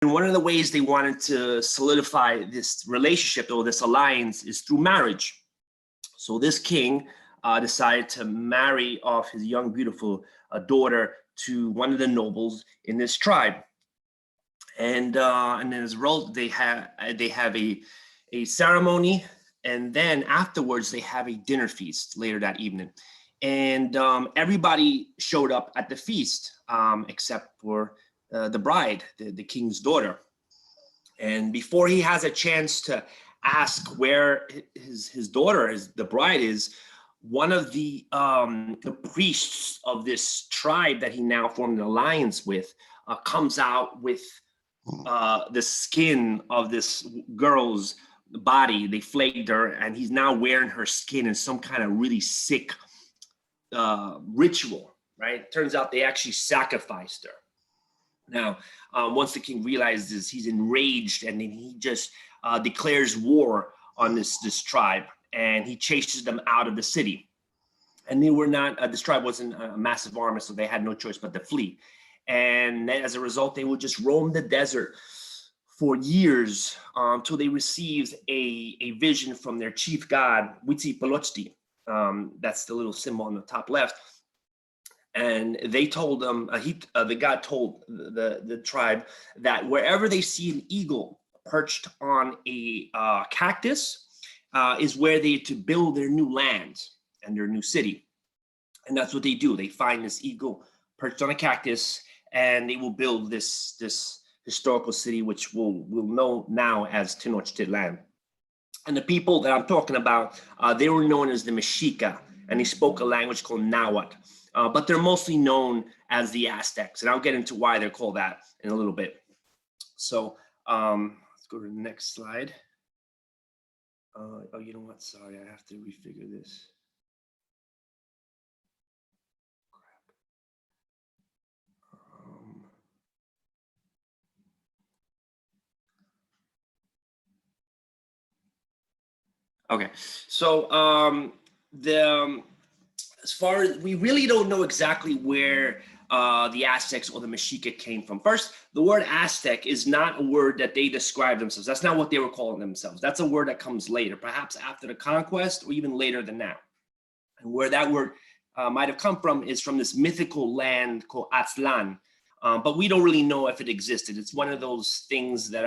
And one of the ways they wanted to solidify this relationship or this alliance is through marriage. So this king decided to marry off his young, beautiful daughter to one of the nobles in this tribe. And as a result, they have a ceremony, and then afterwards they have a dinner feast later that evening. And everybody showed up at the feast except for the bride, the king's daughter. And before he has a chance to ask where his daughter, the bride is, one of the priests of this tribe that he now formed an alliance with comes out with the skin of this girl's body. They flayed her, and he's now wearing her skin in some kind of really sick ritual, right? Turns out they actually sacrificed her. Now, once the king realizes, he's enraged, and then he just declares war on this tribe, and he chases them out of the city. And they were not, this tribe wasn't a massive army, so they had no choice but to flee. And as a result, they would just roam the desert for years until they received a vision from their chief god, Huitzilopochtli. That's the little symbol on the top left. And they told them, the god told the tribe that wherever they see an eagle perched on a cactus is where they to build their new land and their new city. And that's what they do. They find this eagle perched on a cactus, and they will build this historical city, which we'll know now as Tenochtitlan. And the people that I'm talking about, they were known as the Mexica, and they spoke a language called Nahuatl. But they're mostly known as the Aztecs, and I'll get into why they're called that in a little bit. So let's go to the next slide. Oh, you know what? Sorry, I have to refigure this. Okay, so as far as we really don't know exactly where the Aztecs or the Mexica came from. First, the word Aztec is not a word that they describe themselves. That's not what they were calling themselves. That's a word that comes later, perhaps after the conquest or even later than that. And where that word might have come from is from this mythical land called Aztlan. But we don't really know if it existed. It's one of those things that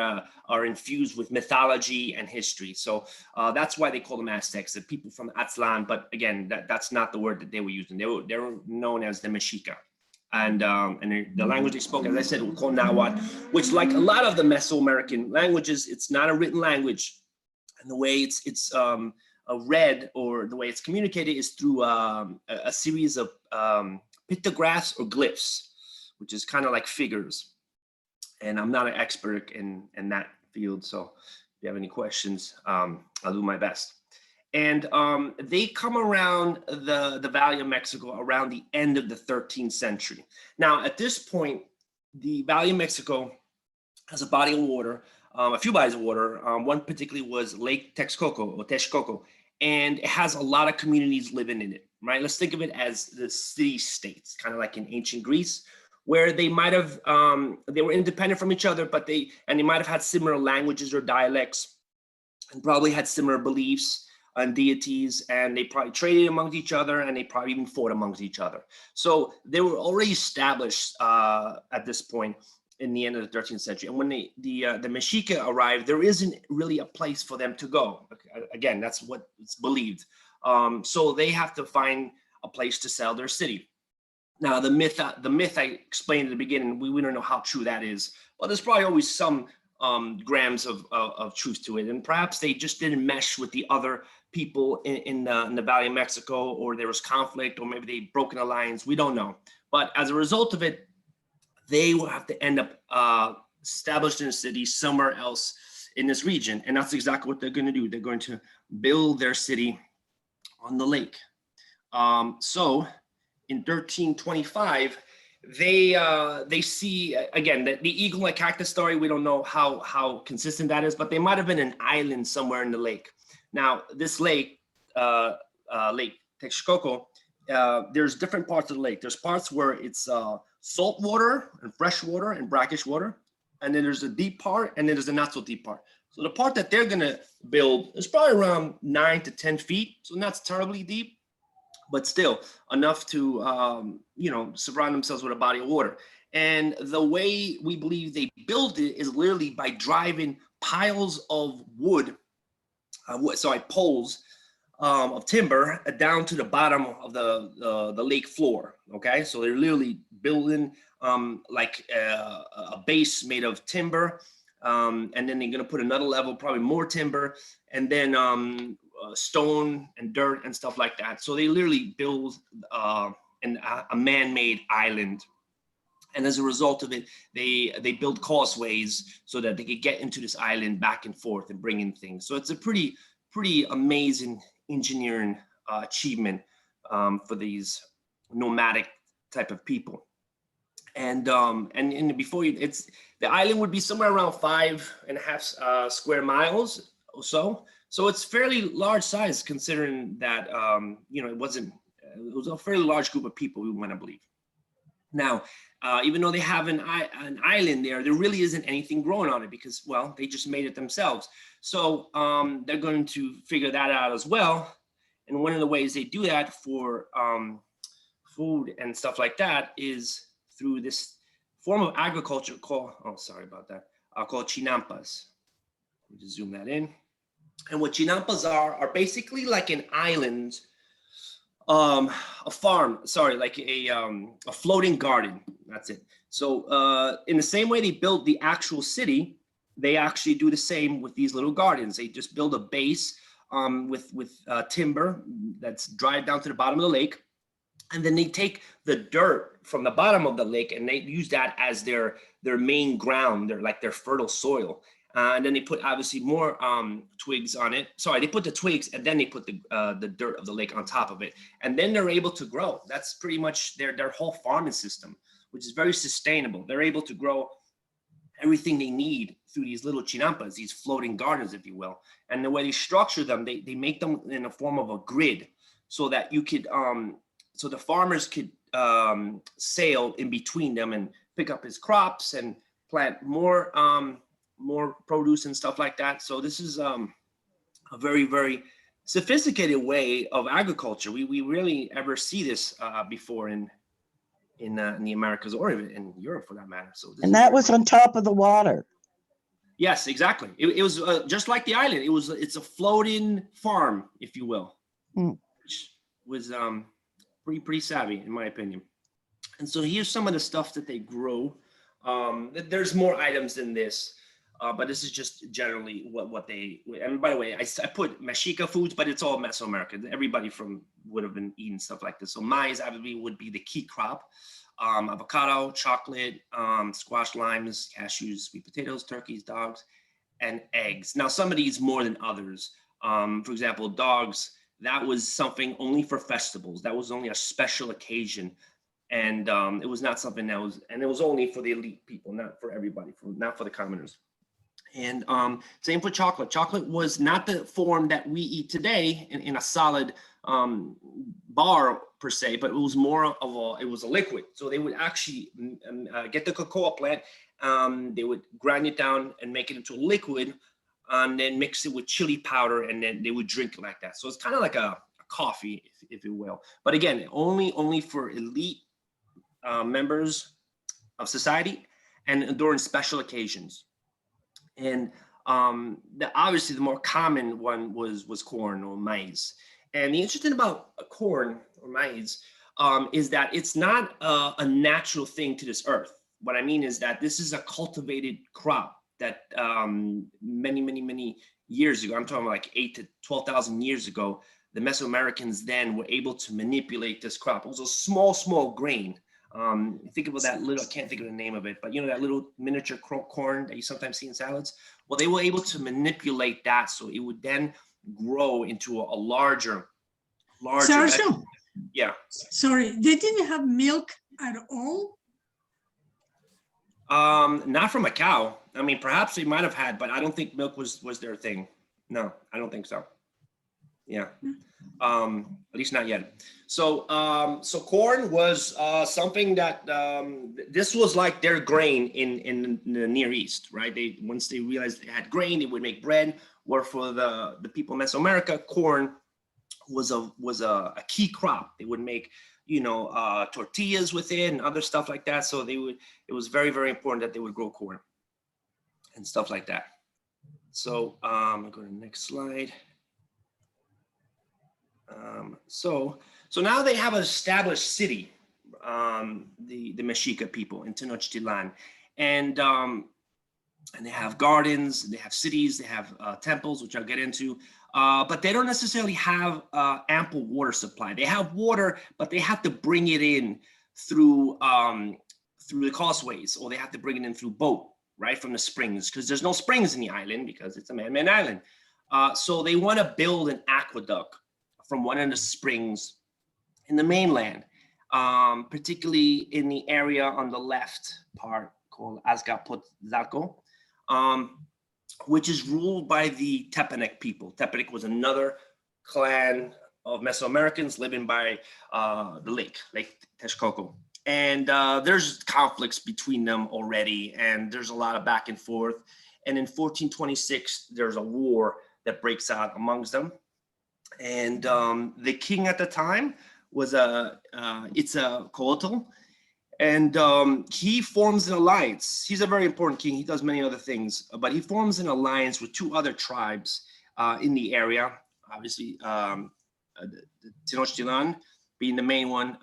are infused with mythology and history. So that's why they call them Aztecs, the people from Aztlan. But again, that's not the word that they were using. They were known as the Mexica. And the language they spoke, as I said, was called Nahuatl, which, like a lot of the Mesoamerican languages, it's not a written language. And the way it's read, or the way it's communicated, is through a series of pictographs or glyphs, which is kind of like figures. And I'm not an expert in that field, so if you have any questions, I'll do my best. And they come around the Valley of Mexico around the end of the 13th century. Now, at this point, the Valley of Mexico has a body of water, a few bodies of water. One particularly was Lake Texcoco, or Texcoco, and it has a lot of communities living in it, right? Let's think of it as the city-states, kind of like in ancient Greece, where they might have, they were independent from each other, but they might have had similar languages or dialects, and probably had similar beliefs and deities, and they probably traded amongst each other, and they probably even fought amongst each other. So they were already established at this point in the end of the 13th century. And when the Mexica arrived, there isn't really a place for them to go. Again, that's what it's believed. So they have to find a place to sell their city. Now, the myth I explained at the beginning, we don't know how true that is, but there's probably always some grams of truth to it. And perhaps they just didn't mesh with the other people in the Valley of Mexico, or there was conflict, or maybe they broke an alliance. We don't know. But as a result of it, they will have to end up established in a city somewhere else in this region. And that's exactly what they're going to do. They're going to build their city on the lake. So in 1325, they see, again, the eagle and cactus story. We don't know how consistent that is, but they might have been an island somewhere in the lake. Now, this lake, Lake Texcoco, there's different parts of the lake. There's parts where it's salt water and fresh water and brackish water. and then there's a deep part, and then there's a not so deep part. So the part that they're gonna build is probably around 9 to 10 feet, so not terribly deep, but still enough to surround themselves with a body of water. And the way we believe they build it is literally by driving piles of wood, poles of timber down to the bottom of the lake floor. Okay, so they're literally building like a base made of timber, and then they're gonna put another level, probably more timber, and then stone and dirt and stuff like that. So they literally build a man-made island. And as a result of it, they build causeways so that they could get into this island back and forth and bring in things. So it's a pretty amazing engineering achievement for these nomadic type of people. And before you, the island would be somewhere around 5.5 square miles or so. So it's fairly large size considering that it was a fairly large group of people, we want to believe. Now, even though they have an island there really isn't anything growing on it because, well, they just made it themselves. So they're going to figure that out as well. And one of the ways they do that for food and stuff like that is through this form of agriculture called, called chinampas. Let me just zoom that in. And what chinampas are basically like an island, a farm, like a floating garden. That's it. So in the same way they build the actual city, they actually do the same with these little gardens. They just build a base with timber that's dried down to the bottom of the lake. And then they take the dirt from the bottom of the lake and they use that as their main ground, their fertile soil. And then they put obviously more twigs on it. Sorry, they put the twigs and then they put the dirt of the lake on top of it. And then they're able to grow. That's pretty much their whole farming system, which is very sustainable. They're able to grow everything they need through these little chinampas, these floating gardens, if you will. And the way they structure them, they make them in a form of a grid so that you could, so the farmers could sail in between them and pick up his crops and plant more produce and stuff like that. So this is a very, very sophisticated way of agriculture. We really ever see this before in the Americas or in Europe for that matter. So and that was on top of the water. Yes, exactly. It was just like the island. It's a floating farm, if you will, which was pretty savvy in my opinion. And so here's some of the stuff that they grow. There's more items than this. But this is just generally what they, and by the way, I put Mexica foods, but it's all Mesoamerican. Everybody would have been eating stuff like this. So maize obviously would be the key crop. Avocado, chocolate, squash, limes, cashews, sweet potatoes, turkeys, dogs, and eggs. Now, some of these more than others. For example, dogs, that was something only for festivals. That was only a special occasion. And it was not something that was, and it was only for the elite people, not for everybody, not for the commoners. And same for chocolate. Chocolate was not the form that we eat today in a solid bar per se, but it was more of it was a liquid. So they would actually get the cocoa plant, they would grind it down and make it into a liquid, and then mix it with chili powder, and then they would drink it like that. So it's kind of like a coffee, if you will. But again, only for elite members of society and during special occasions. And obviously the more common one was corn or maize. And the interesting about corn or maize is that it's not a natural thing to this earth. What I mean is that this is a cultivated crop that many years ago, I'm talking like 8,000 to 12,000 years ago, the Mesoamericans then were able to manipulate this crop. It was a small grain. Think about that little, I can't think of the name of it, but you know, that little miniature corn that you sometimes see in salads. Well, they were able to manipulate that so it would then grow into a larger. Sergio? Yeah. Sorry, they didn't have milk at all? Not from a cow. I mean, perhaps they might have had, but I don't think milk was their thing. No, I don't think so. Yeah. At least not yet. So, so corn was something that this was like their grain in the Near East, right? They once they realized they had grain, they would make bread. Where for the people in Mesoamerica, corn was a key crop. They would make, you know, tortillas with it and other stuff like that. So they would. It was very, very important that they would grow corn and stuff like that. So I'll go to the next slide. So now they have an established city, the Mexica people in Tenochtitlan, and they have gardens, they have cities, they have temples, which I'll get into, but they don't necessarily have ample water supply. They have water, but they have to bring it in through the causeways, or they have to bring it in through boat, right, from the springs, because there's no springs in the island because it's a man-made island. So they want to build an aqueduct from one of the springs in the mainland, particularly in the area on the left part called Azcapotzalco, which is ruled by the Tepanec people. Tepanec was another clan of Mesoamericans living by the Lake Texcoco. And there's conflicts between them already, and there's a lot of back and forth. And in 1426, there's a war that breaks out amongst them. And the king at the time was Itzacoatl, and he forms an alliance. He's a very important king. He does many other things, but he forms an alliance with two other tribes in the area. Obviously, Tenochtitlan being the main one,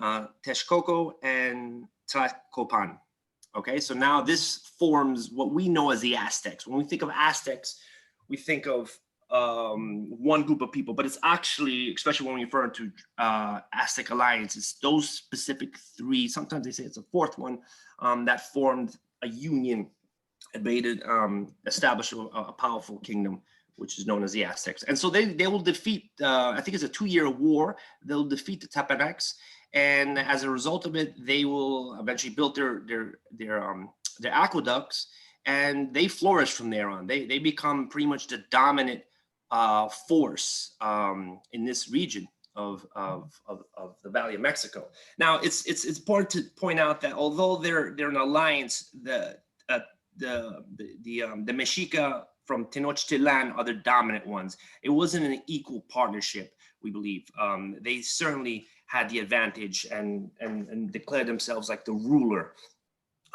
Texcoco and Tlacopan. Okay, so now this forms what we know as the Aztecs. When we think of Aztecs, we think of one group of people, but it's actually, especially when we refer to Aztec Alliance, it's those specific three, sometimes they say it's a fourth one, that formed a union and made it establish a powerful kingdom, which is known as the Aztecs. And so they will defeat, I think it's a 2-year war, they'll defeat the Tepanecs, and as a result of it, they will eventually build their aqueducts, and they flourish from there on. They become pretty much the dominant force in this region of the Valley of Mexico. Now, it's important to point out that although they're an alliance, the Mexica from Tenochtitlan are the dominant ones. It wasn't an equal partnership, we believe. They certainly had the advantage and declared themselves like the ruler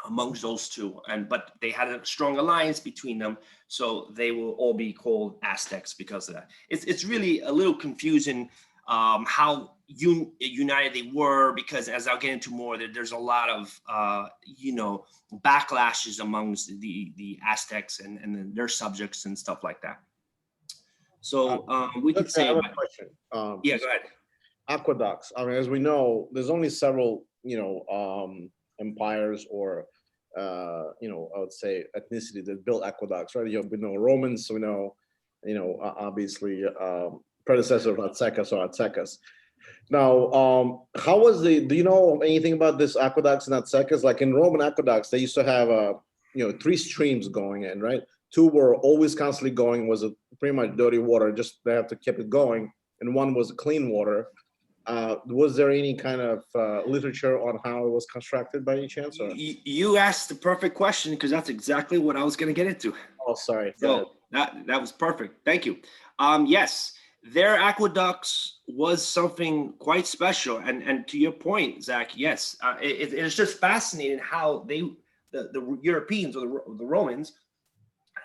amongst those two, but they had a strong alliance between them, so they will all be called Aztecs because of that. It's really a little confusing how united they were, because as I'll get into more, there's a lot of backlashes amongst the Aztecs and their subjects and stuff like that. So we could say. I have a question. Yeah, go ahead. Aqueducts. I mean, as we know, there's only several empires or I would say ethnicity that built aqueducts, right? We know Romans, we know obviously predecessor of Aztecas or Aztecas. Now, how was do you know anything about this aqueducts and Aztecas? Like in Roman aqueducts, they used to have 3 streams going in, right? 2 were always constantly going, was pretty much dirty water, just they have to keep it going, and 1 was clean water. Was there any kind of literature on how it was constructed by any chance? Or? You asked the perfect question, because that's exactly what I was going to get into. Oh, sorry. So that was perfect. Thank you. Yes, their aqueducts was something quite special. And to your point, Zach, yes, it's just fascinating how the Europeans or the Romans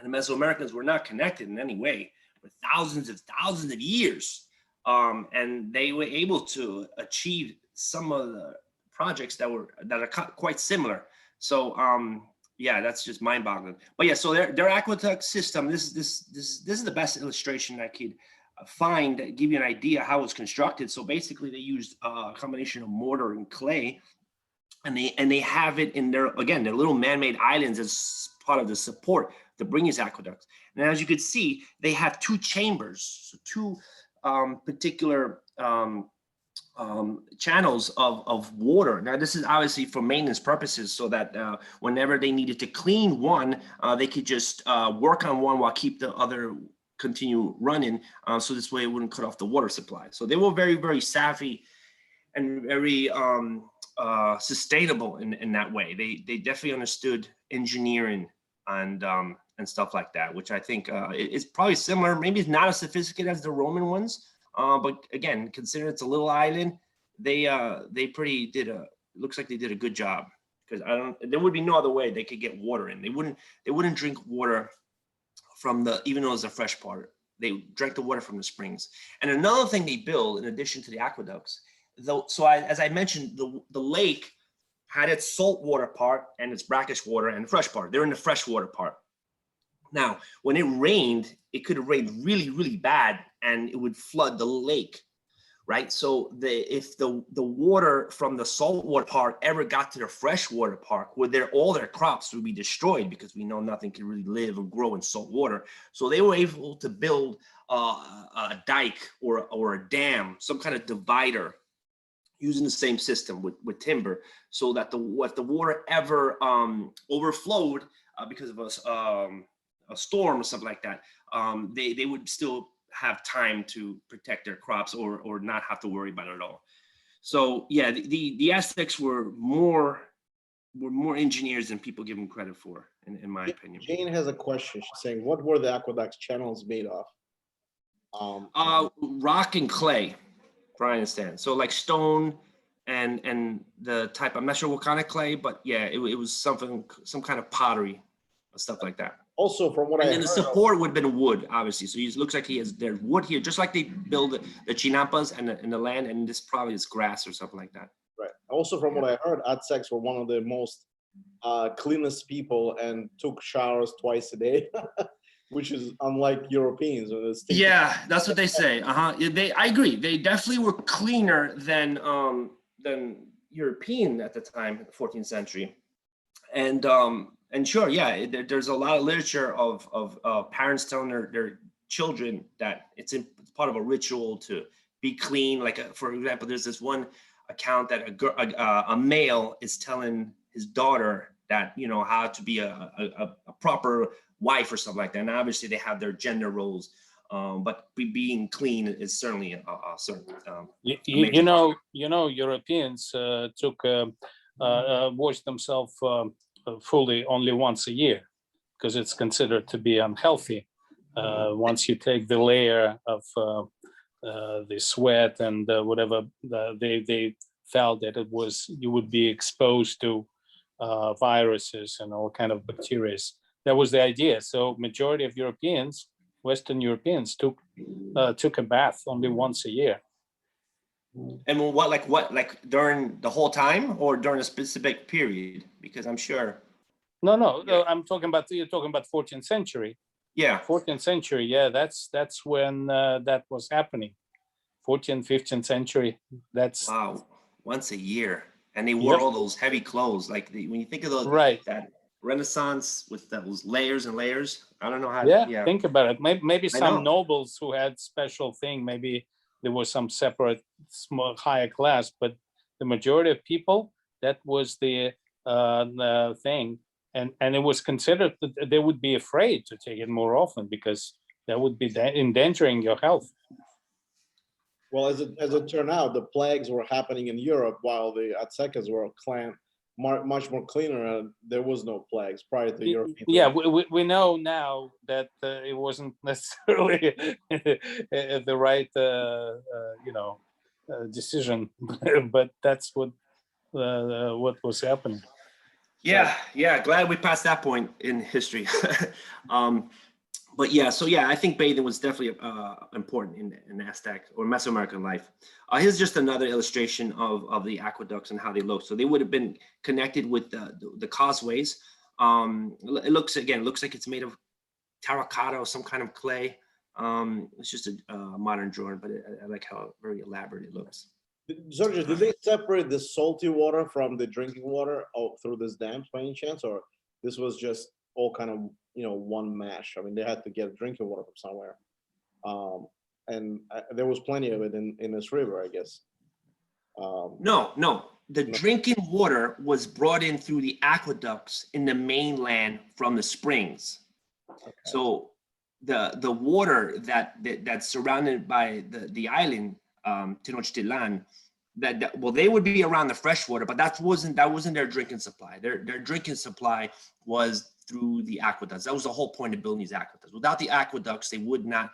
and the Mesoamericans were not connected in any way for thousands of years. And they were able to achieve some of the projects that are quite similar. So yeah, that's just mind-boggling. But yeah, so their aqueduct system. This is the best illustration I could find that give you an idea how it's constructed. So basically, they used a combination of mortar and clay, and they have it in their little man-made islands as part of the support to bring these aqueducts. And as you could see, they have 2 chambers, so 2 particular channels of water. Now, this is obviously for maintenance purposes, so that whenever they needed to clean one, they could just work on one while keep the other continue running, so this way it wouldn't cut off the water supply. So they were very, very savvy and very sustainable in that way. They definitely understood engineering and stuff like that, which I think is probably similar. Maybe it's not as sophisticated as the Roman ones, but again, considering it's a little island, they pretty did looks like they did a good job, because there would be no other way they could get water in. They wouldn't drink water from even though it's a fresh part. They drank the water from the springs. And another thing they build in addition to the aqueducts, as I mentioned, the lake had its saltwater part and its brackish water and fresh part. They're in the freshwater part. Now, when it rained, it could have rained really, really bad, and it would flood the lake, right? So if the water from the saltwater part ever got to the freshwater part, where all their crops would be destroyed, because we know nothing can really live or grow in salt water. So they were able to build a dike or a dam, some kind of divider, using the same system with timber, so that if the water ever overflowed because of a storm or something like that, they would still have time to protect their crops or not have to worry about it at all. So yeah, the Aztecs were more engineers than people give them credit for, in my opinion. Jane has a question. She's saying, what were the aqueducts channels made of? Rock and clay, I understand. So like stone and the type, I'm not sure what kind of clay, but yeah, it was some kind of pottery, stuff like that. Also, from what I heard, and then the support would have been wood, obviously. So it looks like there's wood here, just like they build the chinampas and the land, and this probably is grass or something like that. Right. Also, from what I heard, Aztecs were one of the most cleanest people and took showers twice a day, which is unlike Europeans. Yeah, that's what they say. I agree. They definitely were cleaner than European at the time, 14th century, and sure, yeah, there's a lot of literature of parents telling their children that it's part of a ritual to be clean. Like for example, there's this one account that a male is telling his daughter that how to be a proper wife or something like that. And obviously they have their gender roles, but being clean is certainly a certain. Europeans wash themselves fully only once a year, because it's considered to be unhealthy. Once you take the layer of the sweat and whatever, they felt that you would be exposed to viruses and all kind of bacteria. That was the idea. So majority of Europeans, Western Europeans, took a bath only once a year. And what during the whole time or during a specific period? Because I'm sure. No, I'm talking about, you're talking about 14th century. Yeah. 14th century. Yeah, that's when that was happening. 14th, 15th century. That's wow. Once a year, and they wore all those heavy clothes. Like when you think of those, right? That Renaissance with those layers and layers. I don't know how. Yeah. Think about it. Maybe some nobles who had special thing. Maybe there was some separate, small, higher class, but the majority of people, that was the thing, and it was considered that they would be afraid to take it more often, because that would be endangering your health. Well, as it turned out, the plagues were happening in Europe while the Aztecas were much more cleaner, and there was no plagues prior to European. Yeah, we know now that it wasn't necessarily the right decision, but that's what was happening. Yeah, glad we passed that point in history. But yeah, I think bathing was definitely important in Aztec or Mesoamerican life. Here's just another illustration of the aqueducts and how they look. So they would have been connected with the causeways. It looks like it's made of terracotta or some kind of clay. It's just a modern drawing, but I like how very elaborate it looks. Sergio, did they separate the salty water from the drinking water through this dam by any chance, or this was just all kind of one mash? I mean, they had to get drinking water from somewhere, and there was plenty of it in this river, I guess. No, the drinking water was brought in through the aqueducts in the mainland from the springs. Okay. So the water that's surrounded by the island, Tenochtitlan, well, they would be around the fresh water, but that wasn't their drinking supply. Their drinking supply was through the aqueducts. That was the whole point of building these aqueducts. Without the aqueducts, they would not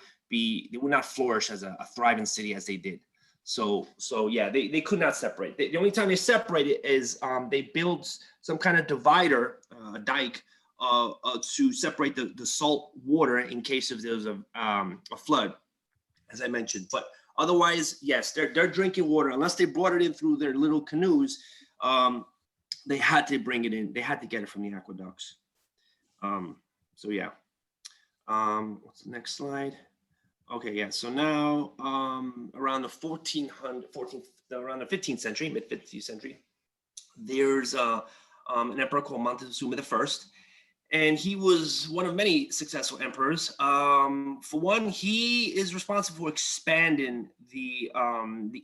flourish as a thriving city as they did. So yeah, they could not separate. The only time they separated is they built some kind of divider, a dike, to separate the salt water in case if there was a flood, as I mentioned. But otherwise, yes, their drinking water, unless they brought it in through their little canoes, they had to bring it in. They had to get it from the aqueducts. So yeah. What's the next slide? Okay, yeah. So now around the 15th century, mid 15th century, there's an emperor called Montezuma I. And he was one of many successful emperors. For one, he is responsible for expanding the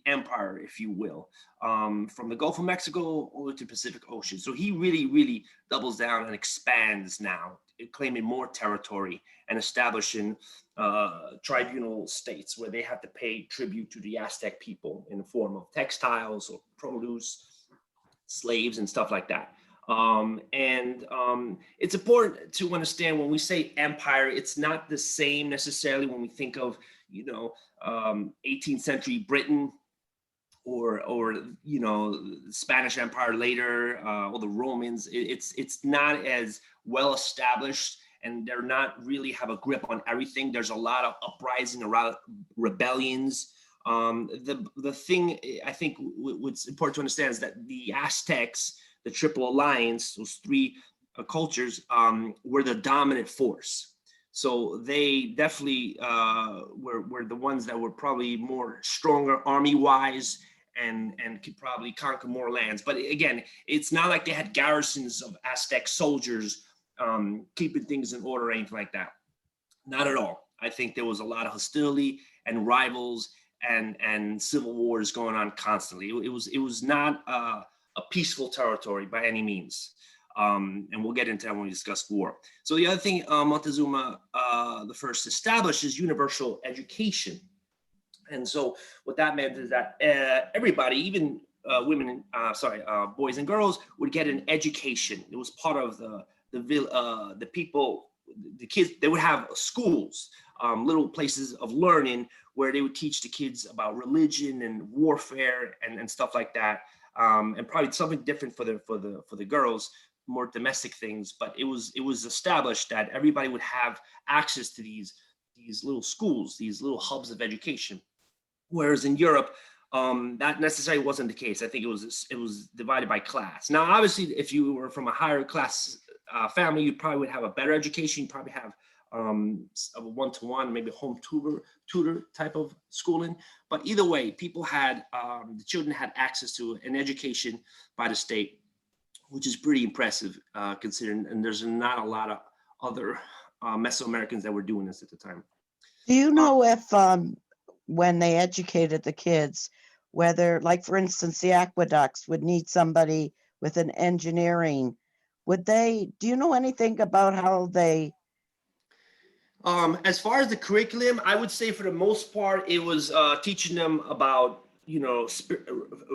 empire, if you will, from the Gulf of Mexico over to Pacific Ocean. So he really doubles down and expands now, claiming more territory and establishing tribunal states where they have to pay tribute to the Aztec people in the form of textiles or produce, slaves, and stuff like that. It's important to understand when we say empire, it's not the same necessarily when we think of, 18th century Britain or Spanish Empire later, or the Romans. It's not as well established, and they're not really have a grip on everything. There's a lot of uprising, around rebellions. The thing I think what's important to understand is that the Aztecs, the Triple Alliance, those three cultures, were the dominant force. So they definitely were the ones that were probably more stronger army-wise and could probably conquer more lands. But again, it's not like they had garrisons of Aztec soldiers keeping things in order or anything like that. Not at all. I think there was a lot of hostility and rivals and civil wars going on constantly. It was not a peaceful territory by any means. And we'll get into that when we discuss war. So the other thing Montezuma the first established is universal education. And so what that meant is that everybody, even boys and girls, would get an education. It was part of the people, the kids. They would have schools, little places of learning where they would teach the kids about religion and warfare and stuff like that. And probably something different for the girls, more domestic things. But it was established that everybody would have access to these little schools, these little hubs of education. Whereas in Europe, that necessarily wasn't the case. I think it was divided by class. Now, obviously, if you were from a higher class family, you probably would have a better education. You probably have a one-to-one, maybe home tutor type of schooling. But either way, people had, the children had access to an education by the state, which is pretty impressive considering, and there's not a lot of other Mesoamericans that were doing this at the time. Do you know if when they educated the kids, whether, like for instance, the aqueducts would need somebody with an engineering, do you know anything about how they? As far as the curriculum, I would say for the most part, it was teaching them about,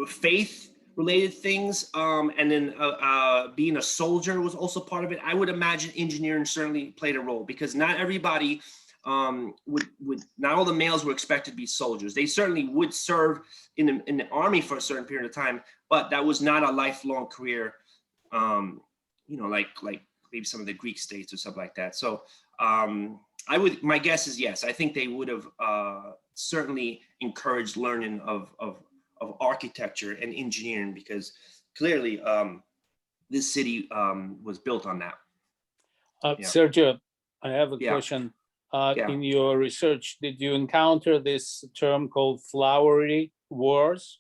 faith related things. And then being a soldier was also part of it. I would imagine engineering certainly played a role because not everybody not all the males were expected to be soldiers. They certainly would serve in the army for a certain period of time, but that was not a lifelong career, like maybe some of the Greek states or something like that. So my guess is yes, I think they would have certainly encouraged learning of architecture and engineering because clearly this city was built on that. Sergio, I have a question. In your research, did you encounter this term called flowery wars?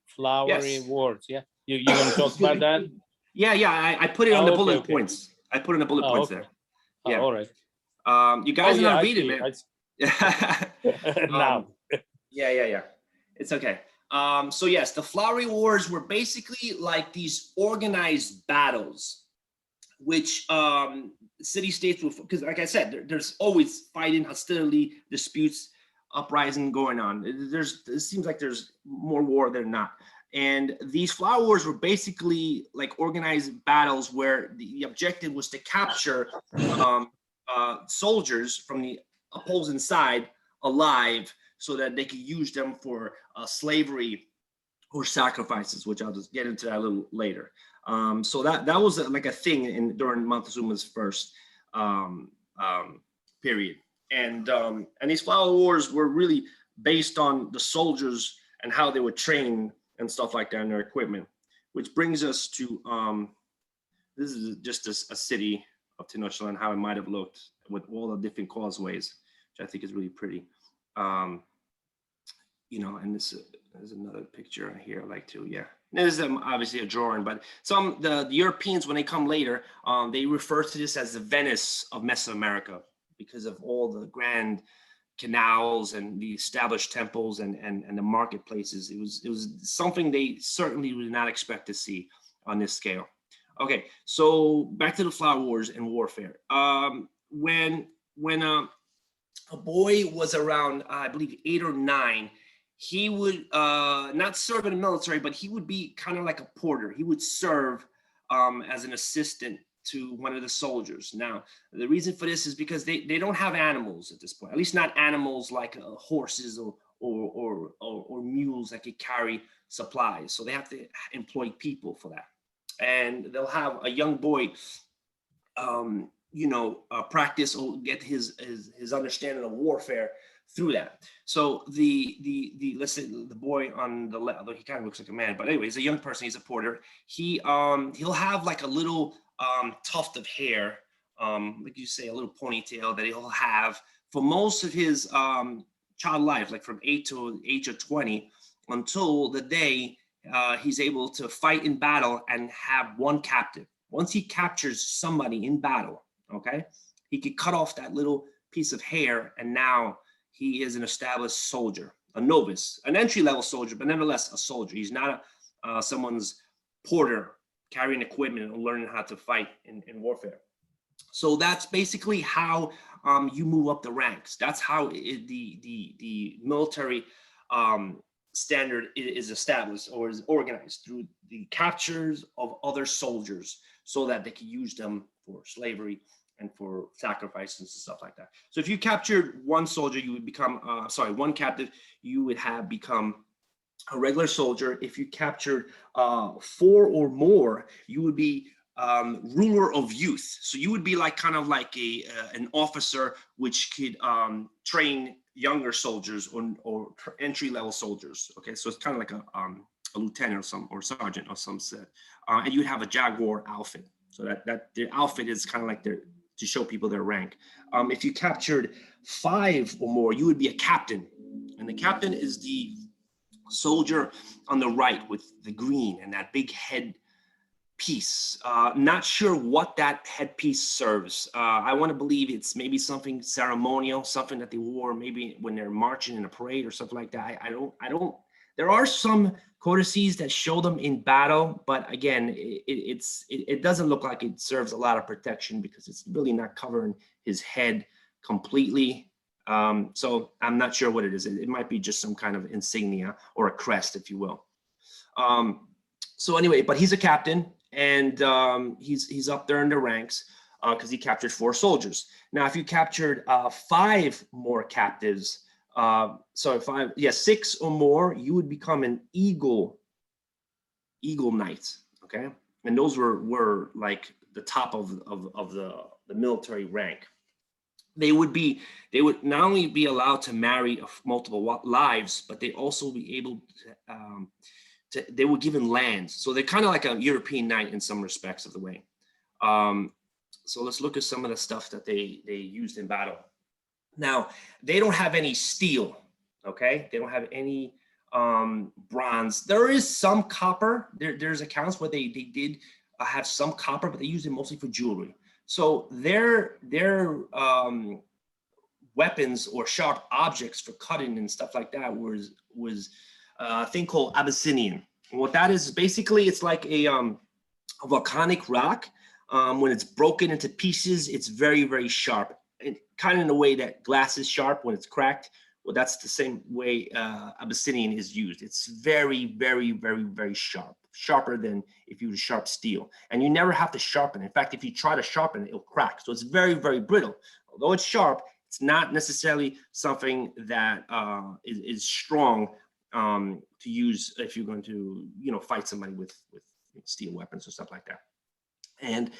Flowery wars, yeah. You want to talk about that? Yeah. I put it on the bullet points. I put in the bullet points there. Yeah. All right. You guys are not reading, man. Now. Yeah. It's okay. So yes, the flowery wars were basically like these organized battles, which city states will, because like I said, there's always fighting, hostility, disputes, uprising going on. It seems like there's more war than not. And these flower wars were basically like organized battles where the objective was to capture soldiers from the opposing side alive so that they could use them for slavery or sacrifices, which I'll just get into that a little later. So that was like a thing during Montezuma's first period. And these flower wars were really based on the soldiers and how they would train and stuff like that, and their equipment, which brings us to, this is just a city of Tenochtitlan, how it might have looked with all the different causeways, which I think is really pretty. You know, and this is another picture here I like to, yeah. This is obviously a drawing, but the Europeans, when they come later, they refer to this as the Venice of Mesoamerica because of all the grand canals and the established temples and the marketplaces. It was something they certainly would not expect to see on this scale. Okay, so back to the flower wars and warfare. When a boy was around, I believe 8 or 9, he would not serve in the military, but he would be kind of like a porter. He would serve as an assistant to one of the soldiers. Now, the reason for this is because they don't have animals at this point, at least not animals like horses or mules that could carry supplies. So they have to employ people for that. And they'll have a young boy, you know, practice or get his understanding of warfare through that. So let's say the boy on the left, although he kind of looks like a man, but anyways, a young person, he's a porter. He'll have like a little tuft of hair, like you say, a little ponytail that he'll have for most of his child life, like from 8 to age of 20, until the day he's able to fight in battle and have one captive. Once he captures somebody in battle, okay, he could cut off that little piece of hair, and now he is an established soldier, a novice, an entry-level soldier, but nevertheless a soldier. He's not someone's porter carrying equipment and learning how to fight in warfare. So that's basically how you move up the ranks. That's how the military standard is established or is organized, through the captures of other soldiers so that they can use them for slavery and for sacrifices and stuff like that. So if you captured one soldier, you would become, one captive, you would have become a regular soldier. If you captured 4 or more, you would be ruler of youth. So you would be like kind of like an officer which could train younger soldiers or entry-level soldiers. Okay, so it's kind of like a lieutenant or sergeant or some set, and you'd have a jaguar outfit. So that their outfit is kind of like to show people their rank. If you captured 5 or more, you would be a captain, and the captain is the soldier on the right with the green and that big head piece. Not sure what that headpiece serves. I want to believe it's maybe something ceremonial, something that they wore maybe when they're marching in a parade or something like that. I don't. There are some codices that show them in battle, but again, it doesn't look like it serves a lot of protection because it's really not covering his head completely. So I'm not sure what it is. It might be just some kind of insignia or a crest, if you will. So anyway, but he's a captain, and he's up there in the ranks because he captured 4 soldiers. Now, if you captured 5 more captives, 6 or more, you would become an eagle knight. Okay, and those were like the top of the military rank. They would not only be allowed to marry multiple lives, but they also be able to, they were given lands. So they're kind of like a European knight in some respects of the way. So let's look at some of the stuff that they used in battle. Now, they don't have any steel, okay? They don't have any bronze. There is some copper. There's accounts where they did have some copper, but they used it mostly for jewelry. So their weapons or sharp objects for cutting and stuff like that was a thing called Abyssinian. And what that is basically, it's like a volcanic rock When it's broken into pieces, it's very, very sharp, and kind of in the way that glass is sharp when it's cracked. Well, that's the same way Abyssinian is used. It's very, very, very, very sharp, sharper than if you use sharp steel. And you never have to sharpen it. In fact, if you try to sharpen it, it'll crack. So it's very, very brittle. Although it's sharp, it's not necessarily something that is strong to use if you're going to, fight somebody with steel weapons or stuff like that. And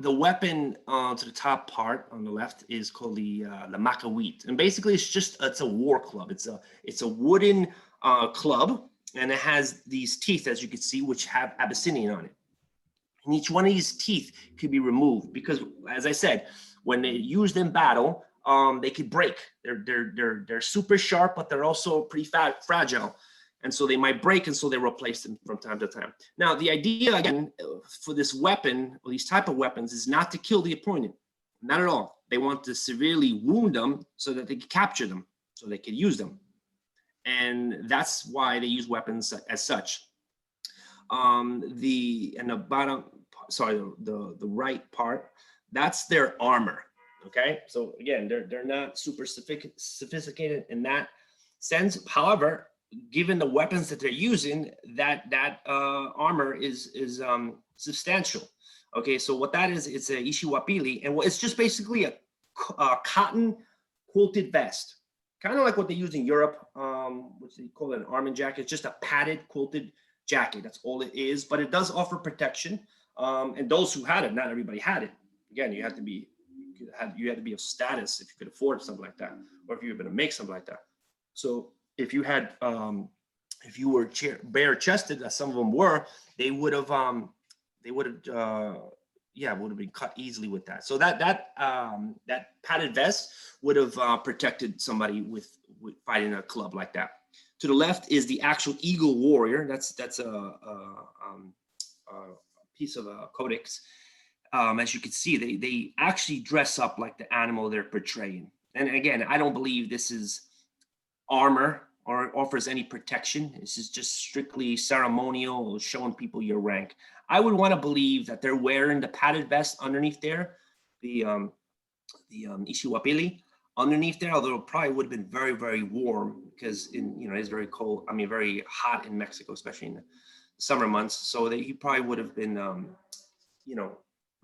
the weapon to the top part on the left is called the Makawit, and basically it's a war club. It's a wooden club, and it has these teeth, as you can see, which have Abyssinian on it. And each one of these teeth could be removed because, as I said, when they used in battle, they could break. They're super sharp, but they're also pretty fragile. And so they might break, and so they replace them from time to time. Now, the idea, again, for this weapon, or these type of weapons, is not to kill the opponent. Not at all. They want to severely wound them so that they can capture them, so they can use them. And that's why they use weapons as such. The right part, that's their armor. Okay, so again, they're not super sophisticated in that sense. However, given the weapons that they're using, that armor is substantial. Okay, so what that is, it's a ishiwapili, and it's just basically a cotton quilted vest, kind of like what they use in Europe, which they call an army jacket. It's just a padded quilted jacket. That's all it is, but it does offer protection. And those who had it, not everybody had it. Again, you had to be of status if you could afford something like that, or if you were going to make something like that. So if you had, if you were bare chested, as some of them were, they would have been cut easily with that. So that padded vest would have protected somebody with fighting a club like that. To the left is the actual eagle warrior. That's a piece of a codex. As you can see, they actually dress up like the animal they're portraying. And again, I don't believe this is armor or offers any protection. This is just strictly ceremonial, showing people your rank. I would want to believe that they're wearing the padded vest underneath there, the ishiwapili underneath there, although it probably would have been very, very warm because it's very cold. I mean, very hot in Mexico, especially in the summer months. So he probably would have been,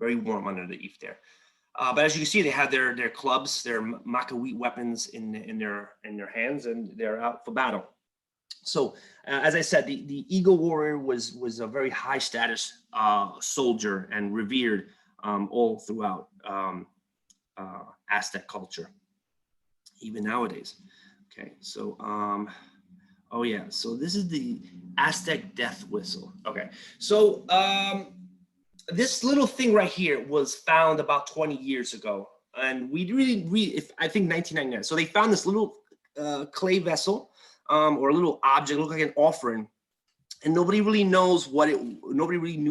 very warm underneath there. But as you can see, they have their clubs, their Makawit weapons in their hands, and they're out for battle. So as I said, the Eagle Warrior was a very high status soldier and revered all throughout Aztec culture, even nowadays. Okay, so so this is the Aztec death whistle. Okay, so this little thing right here was found about 20 years ago, and we I think 1999. So they found this little clay vessel or a little object, looked like an offering, and nobody really knew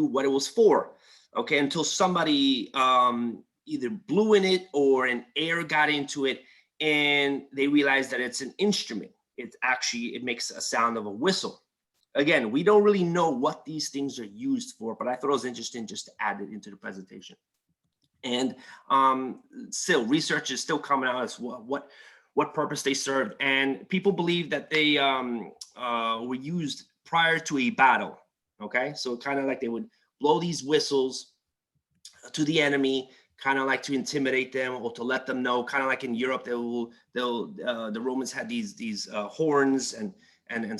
what it was for. Okay, until somebody either blew in it or an air got into it, and they realized that it's an instrument. It makes a sound of a whistle. Again, we don't really know what these things are used for, but I thought it was interesting just to add it into the presentation. And still, research is still coming out as what purpose they served. And people believe that they were used prior to a battle. Okay, so kind of like they would blow these whistles to the enemy, kind of like to intimidate them or to let them know, kind of like in Europe, the Romans had these horns and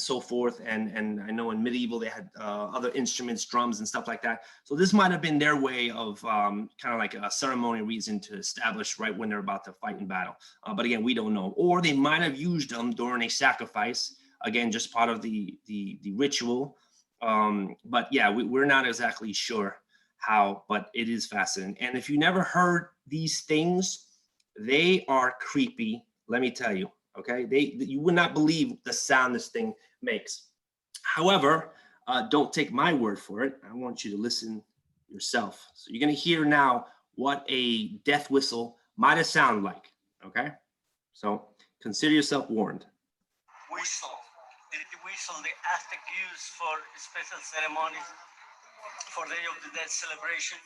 so forth. And I know in medieval, they had other instruments, drums and stuff like that. So this might have been their way of kind of like a ceremonial reason to establish right when they're about to fight in battle. But again, we don't know. Or they might have used them during a sacrifice. Again, just part of the ritual. But yeah, we're not exactly sure how, but it is fascinating. And if you never heard these things, they are creepy, let me tell you. Okay, you would not believe the sound this thing makes. However, don't take my word for it. I want you to listen yourself. So you're going to hear now what a death whistle might have sounded like. Okay, so consider yourself warned. Whistle. The whistle the Aztec used for special ceremonies, for Day of the Dead celebration.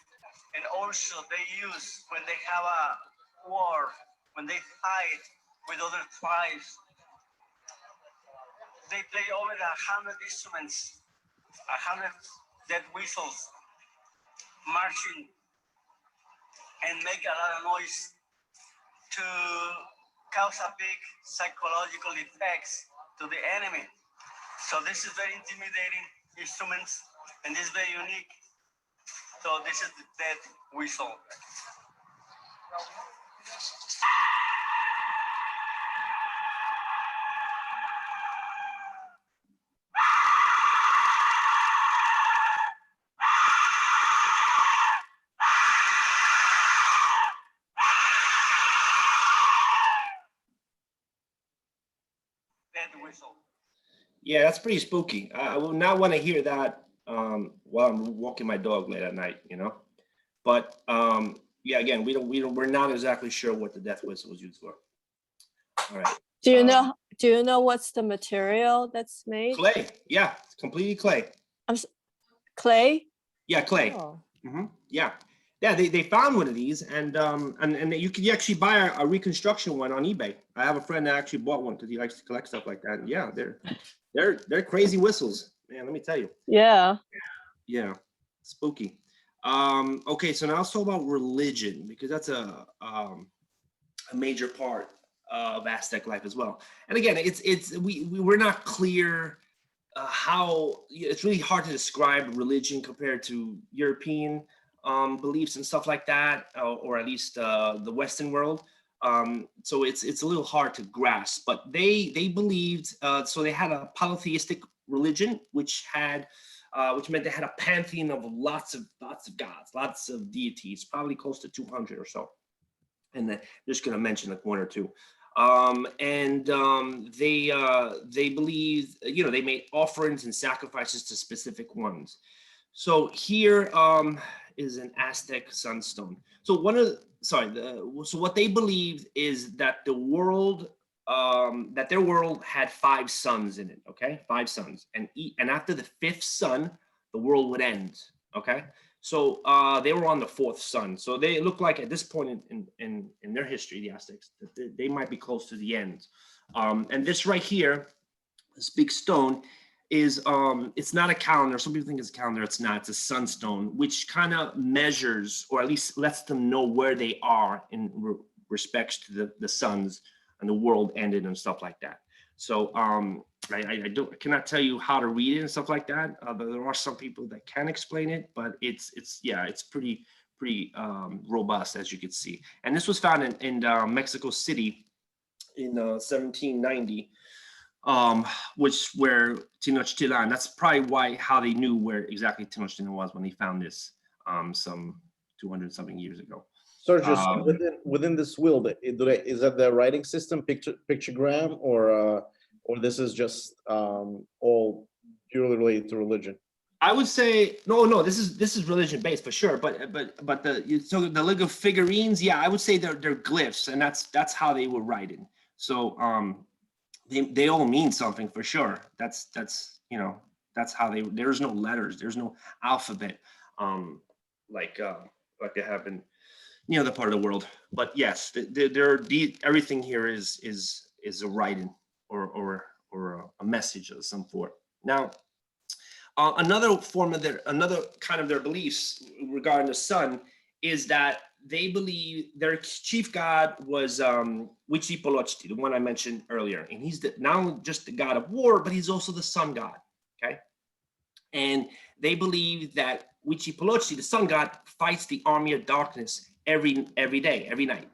And also they use, when they have a war, when they fight with other tribes, they play over 100 instruments, 100 dead whistles, marching, and make a lot of noise to cause a big psychological effects to the enemy. So this is very intimidating instruments, and this is very unique. So this is the dead whistle. Dead whistle. Yeah, that's pretty spooky. I will not want to hear that while I'm walking my dog late at night, you know. But yeah, again, we're not exactly sure what the death whistle was used for. All right. Do you know what's the material that's made? Clay. Yeah, it's completely clay. Clay? Yeah, clay. Oh. Yeah. Yeah, they found one of these, and you could actually buy a reconstruction one on eBay. I have a friend that actually bought one because he likes to collect stuff like that. And yeah, they're crazy whistles, man. Let me tell you. Yeah. Yeah, spooky. Okay, so now let's talk about religion, because that's a major part of Aztec life as well. And again, we're not clear how it's really hard to describe religion compared to European beliefs and stuff like that, or at least the Western world. So it's a little hard to grasp. But they believed, so they had a polytheistic religion, which meant they had a pantheon of lots of gods, lots of deities, probably close to 200 or so. And then just going to mention like one or two. They believe, they made offerings and sacrifices to specific ones. So here is an Aztec sunstone. So what they believed is that the world, that their world had 5 suns in it. Okay, 5 suns, and after the 5th sun, the world would end. Okay. So they were on the 4th sun. So they look like at this point in their history, the Aztecs, that they might be close to the end. And this right here, this big stone, is it's not a calendar. Some people think it's a calendar. It's not. It's a sunstone, which kind of measures, or at least lets them know where they are in respects to the suns and the world ended and stuff like that. So I cannot tell you how to read it and stuff like that. But there are some people that can explain it, but it's pretty robust, as you can see. And this was found in Mexico City in 1790, where Tenochtitlan. That's probably how they knew where exactly Tenochtitlan was when they found this some 200 something years ago. Sergio, so within this will, is that the writing system, pictogram, or this is just all purely related to religion? I would say no. This is religion based for sure. But the League of figurines, yeah, I would say they're glyphs, and that's how they were writing. So they all mean something for sure. That's how there's no letters, there's no alphabet, like they have in the other part of the world. But yes, everything here is a writing or a message of some sort. Now, another kind of their beliefs regarding the sun is that they believe their chief god was Huitzilopochtli, the one I mentioned earlier, and he's not just the god of war, but he's also the sun god. Okay, and they believe that Huitzilopochtli, the sun god, fights the army of darkness every day, every night,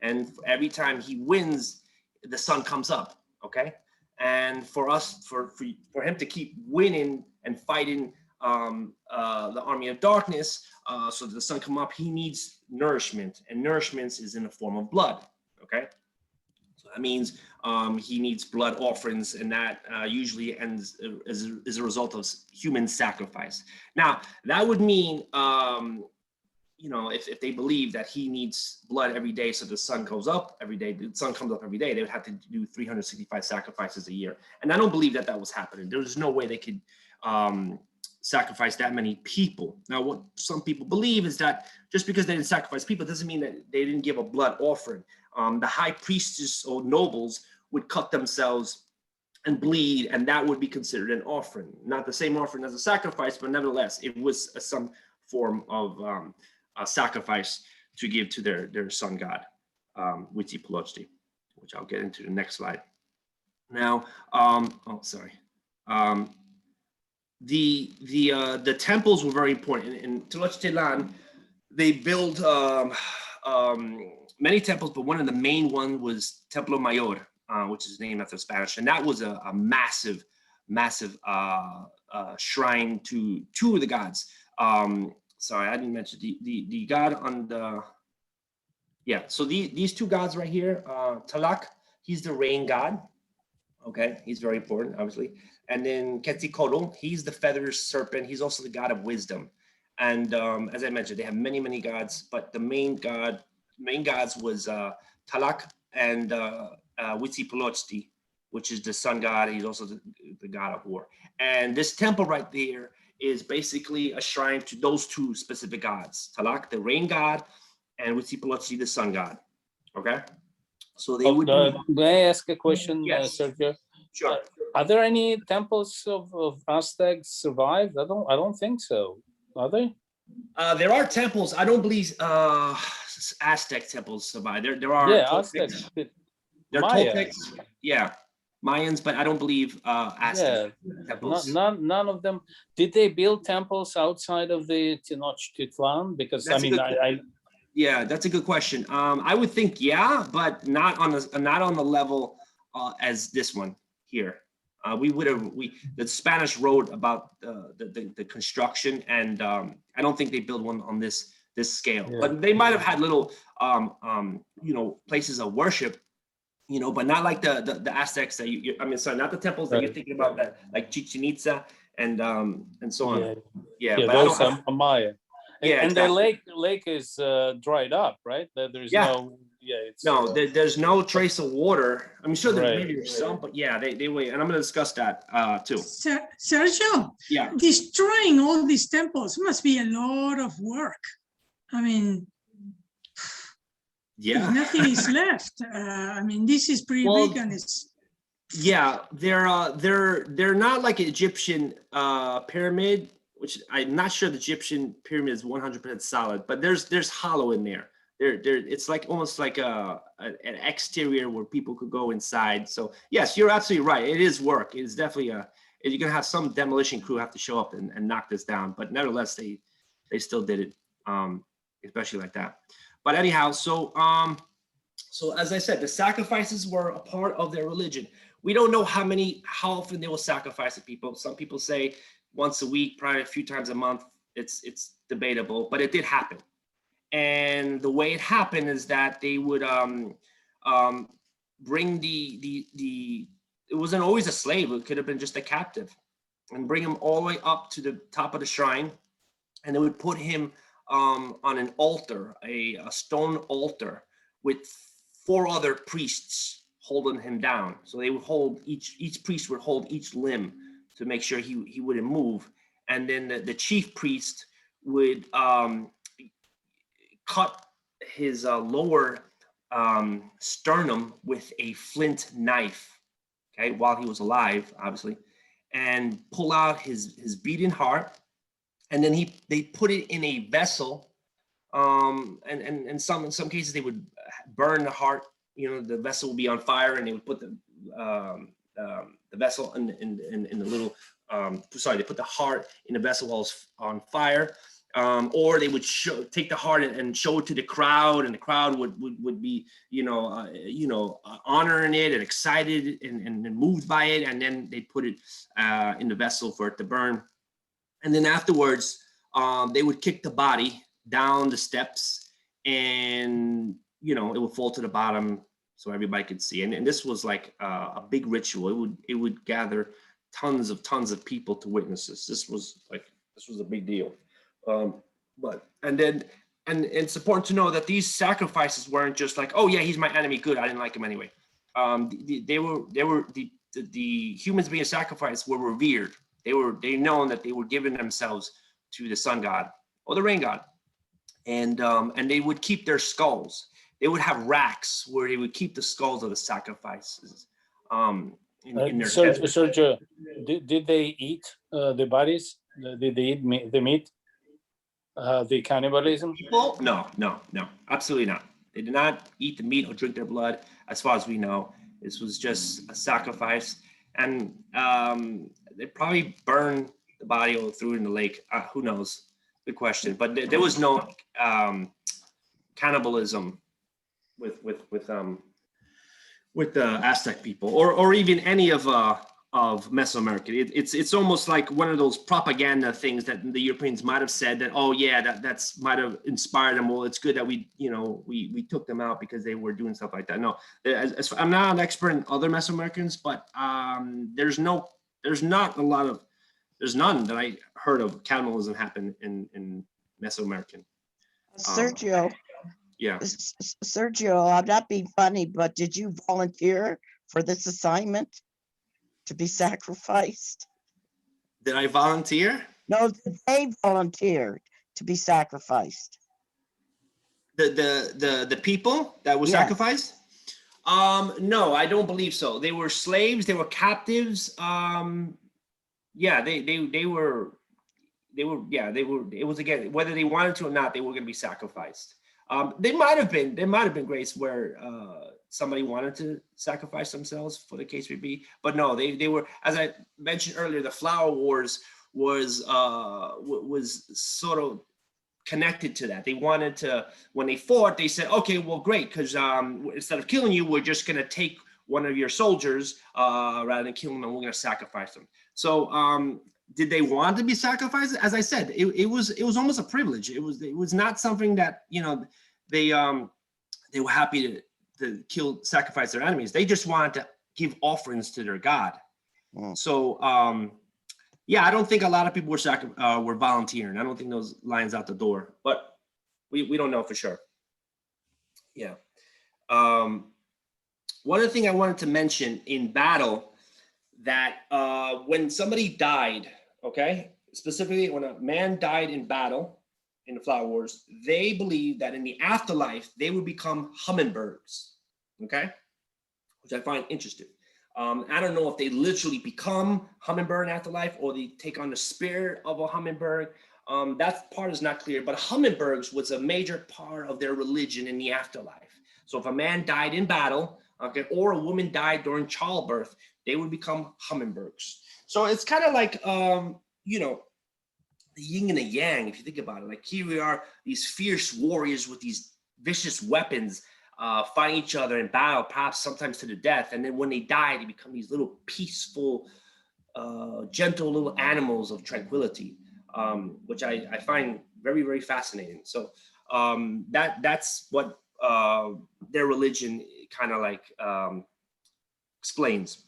and every time he wins, the sun comes up. Okay, and for him to keep winning and fighting the army of darkness, so that the sun come up, he needs nourishment, and nourishment is in the form of blood. Okay, so that means he needs blood offerings, and that usually ends as a result of human sacrifice. Now that would mean if they believe that he needs blood every day, so the sun goes up every day, the sun comes up every day, they would have to do 365 sacrifices a year. And I don't believe that was happening. There's no way they could sacrifice that many people. Now, what some people believe is that just because they didn't sacrifice people doesn't mean that they didn't give a blood offering. The high priestess or nobles would cut themselves and bleed, and that would be considered an offering. Not the same offering as a sacrifice, but nevertheless, it was some form of a sacrifice to give to their sun god, Huitzilopochtli, which I'll get into the next slide. Now, the temples were very important. In Tenochtitlan, they built many temples, but one of the main ones was Templo Mayor, which is named after Spanish, and that was a massive shrine to two of the gods. Sorry, I didn't mention the god on the. Yeah, so these two gods right here, Tlaloc, he's the rain god. Okay, he's very important, obviously. And then Quetzalcoatl, he's the feathered serpent. He's also the god of wisdom. And as I mentioned, they have many gods, but the main gods was Tlaloc and Huitzilopochtli, which is the sun god. He's also the god of war. And this temple right there is basically a shrine to those two specific gods, Tlaloc, the rain god, and Huitzilopochtli, the sun god. Okay, so they would. May I ask a question, Yes. Sergio? Sure. Are there any temples of Aztecs survived? I don't think so. Are they? There are temples. I don't believe Aztec temples survive. There are. Yeah, Toltecs. Aztecs. They're Maya. Toltecs. Yeah, Mayans, but I don't believe Aztec temples. None of them. Did they build temples outside of the Tenochtitlan? Because That's a I mean, good Yeah, that's a good question. I would think yeah, but not on the level as this one here. The Spanish wrote about the construction, and I don't think they built one on this scale. Yeah. But they might have had little places of worship, but not like the Aztecs that I mean, sorry, not the temples that you're thinking about, that like Chichen Itza and so on. Yeah, but those are Maya. Yeah, and exactly. the lake is dried up, right? There's it's there's no trace of water. I'm sure there Right. maybe there's some, but yeah, they wait, and I'm going to discuss that too. Sergio, Yeah. destroying all these temples must be a lot of work. I mean, Yeah. nothing is left. I mean, this is pretty Well, big, and it's Yeah, they're not like an Egyptian pyramid, which I'm not sure the Egyptian pyramid is 100% solid, but there's hollow in there. It's like almost like an exterior where people could go inside. So yes, you're absolutely right. It is work. It is definitely you're gonna have some demolition crew have to show up and knock this down, but nevertheless they still did it, especially like that. But anyhow, so as I said, the sacrifices were a part of their religion. We don't know how often they will sacrifice to people. Some people say once a week, probably a few times a month. It's debatable, but it did happen. And the way it happened is that they would bring it wasn't always a slave. It could have been just a captive, and bring him all the way up to the top of the shrine, and they would put him on an altar, a stone altar, with 4 other priests holding him down. So they would hold each priest would hold each limb to make sure he wouldn't move. And then the chief priest would cut his lower sternum with a flint knife, okay, while he was alive, obviously, and pull out his beating heart. And then they put it in a vessel. And in some cases they would burn the heart. The vessel would be on fire, and they would put the vessel in the little. They put the heart in the vessel while it's on fire, or they would take the heart and show it to the crowd, and the crowd would be honoring it and excited and moved by it, and then they'd put it in the vessel for it to burn, and then afterwards they would kick the body down the steps, and it would fall to the bottom so everybody could see. And this was like a big ritual. It would gather tons of people to witness this. This was a big deal. And it's important to know that these sacrifices weren't just like, oh yeah, he's my enemy, good, I didn't like him anyway. The humans being sacrificed were revered. they known that they were giving themselves to the sun god or the rain god, and they would keep their skulls. They would have racks where they would keep the skulls of the sacrifices in their temple. Sergio, did they eat the bodies? Did they eat the meat? The cannibalism? People? No, absolutely not. They did not eat the meat or drink their blood, as far as we know. This was just a sacrifice, and they probably burned the body or threw it in the lake. Who knows? Good question. But there was no cannibalism with the Aztec people, or even any of Mesoamerica. It's almost like one of those propaganda things that the Europeans might have said that, oh yeah, that's might have inspired them. Well, it's good that we took them out because they were doing stuff like that. No, I'm not an expert in other Mesoamericans, but there's none that I heard of cannibalism happen in Mesoamerican. Sergio, Yeah. Sergio, I'm not being funny, but did you volunteer for this assignment to be sacrificed? Did I volunteer? No, they volunteered to be sacrificed. The people that were Yes. sacrificed? No, I don't believe so. They were slaves. They were captives. Yeah, they were. It was, again, whether they wanted to or not, they were going to be sacrificed. There might have been grace where somebody wanted to sacrifice themselves, for the case may be, but no, they were, as I mentioned earlier, the Flower Wars was sort of connected to that. They wanted to, when they fought, they said, okay, well, great, because instead of killing you, we're just going to take one of your soldiers rather than kill them, and we're going to sacrifice them. So did they want to be sacrificed? As I said, it was almost a privilege. It was not something that they were happy to sacrifice their enemies. They just wanted to give offerings to their god. So yeah, I don't think a lot of people were volunteering. I don't think those lines out the door, but we don't know for sure. Yeah. One other thing I wanted to mention in battle, that when somebody died, okay, specifically when a man died in battle in the Flower Wars, they believed that in the afterlife they would become hummingbirds, okay, which I find interesting. I don't know if they literally become hummingbird in afterlife or they take on the spirit of a hummingbird. That part is not clear, but hummingbirds was a major part of their religion in the afterlife. So if a man died in battle, okay, or a woman died during childbirth, they would become hummingbirds. So it's kind of like, the yin and the yang, if you think about it. Like, here we are, these fierce warriors with these vicious weapons, fighting each other in battle, perhaps sometimes to the death. And then when they die, they become these little peaceful, gentle little animals of tranquility, which I find very, very fascinating. So that's what their religion kind of like explains.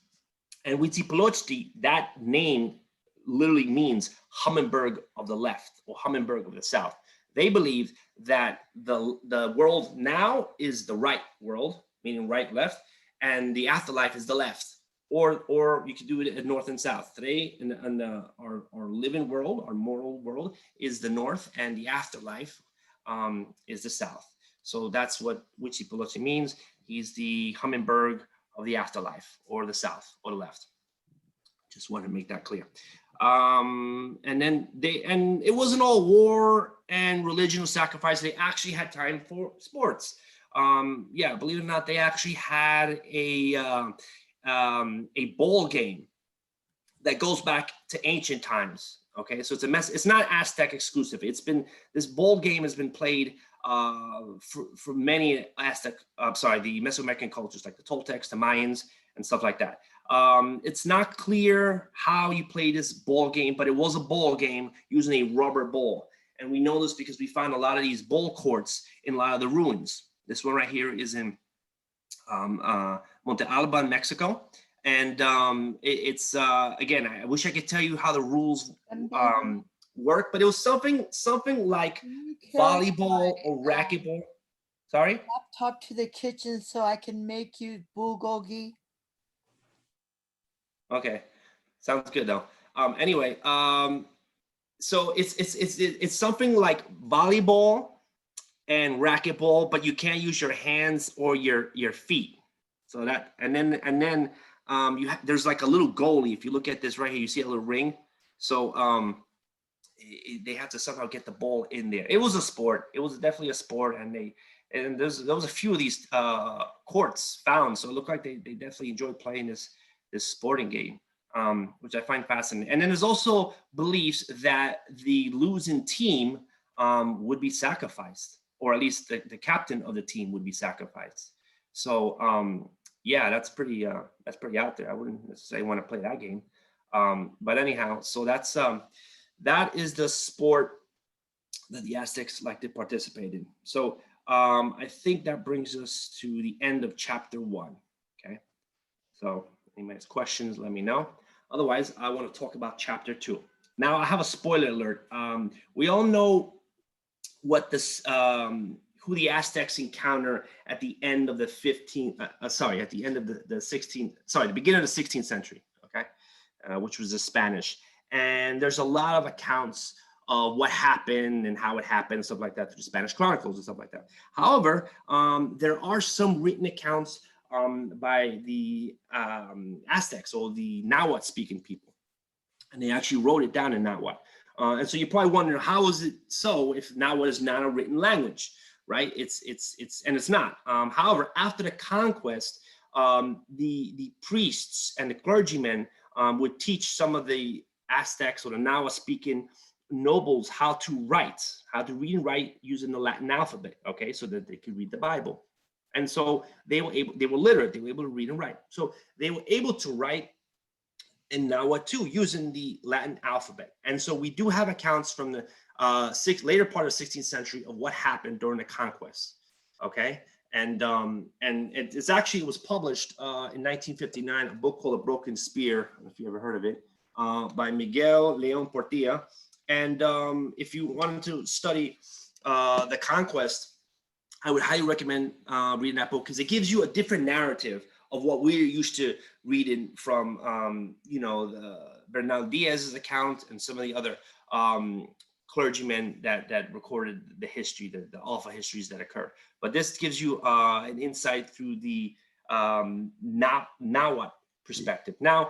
And Huitzilopochtli, that name literally means hummingbird of the left or hummingbird of the south. They believe that the world now is the right world, meaning right, left, and the afterlife is the left. Or you could do it at north and south. Today, our living world, our moral world, is the north, and the afterlife is the south. So that's what Huitzilopochtli means. He's the hummingbird of the afterlife, or the south, or the left. Just wanted to make that clear. And then it wasn't all war and religion or sacrifice. They actually had time for sports. Yeah, believe it or not, they actually had a bowl game that goes back to ancient times. Okay, so it's not Aztec exclusive. This bowl game has been played for many the Mesoamerican cultures, like the Toltecs, the Mayans, and stuff like that. It's not clear how you play this ball game, but it was a ball game using a rubber ball. And we know this because we found a lot of these ball courts in a lot of the ruins. This one right here is in Monte Alba in Mexico. And it's again, I wish I could tell you how the rules work, but it was something like volleyball or racquetball. Sorry? Laptop to the kitchen so I can make you bulgogi. Okay, sounds good though. Anyway, so it's something like volleyball and racquetball, but you can't use your hands or your feet. So that, and then there's like a little goalie. If you look at this right here, you see a little ring. So they have to somehow get the ball in there. It was a sport. It was definitely a sport, and there was a few of these courts found. So it looked like they definitely enjoyed playing this sporting game, which I find fascinating. And then there's also beliefs that the losing team would be sacrificed, or at least the captain of the team would be sacrificed. So yeah, that's pretty out there. I wouldn't necessarily want to play that game. But anyhow, so that is the sport that the Aztecs like to participate in. So I think that brings us to the end of chapter 1. Okay. So anybody has questions, let me know. Otherwise, I want to talk about chapter 2. Now I have a spoiler alert. We all know what this, who the Aztecs encounter at the end of the at the end of the 16th, the beginning of the 16th century, okay, which was the Spanish. And there's a lot of accounts of what happened and how it happened, stuff like that, through the Spanish chronicles and stuff like that. However, there are some written accounts by the Aztecs, or the Nahuatl speaking people, and they actually wrote it down in Nahuatl. And so you're probably wondering, how is it so if Nahuatl is not a written language, right? It's not. However, after the conquest, the priests and the clergymen would teach some of the Aztecs or the Nahuatl speaking nobles how to read and write using the Latin alphabet, okay, so that they could read the Bible. And so they were literate, they were able to read and write. So they were able to write in Nahuatl too, using the Latin alphabet. And so we do have accounts from the later part of the 16th century of what happened during the conquest, okay? And it was published in 1959, a book called A Broken Spear, I don't know if you ever heard of it, by Miguel Leon Portilla. And if you wanted to study the conquest, I would highly recommend reading that book, because it gives you a different narrative of what we're used to reading from, Bernal Diaz's account and some of the other clergymen that recorded the history, the alpha histories that occur. But this gives you an insight through the Nahuatl perspective. Now,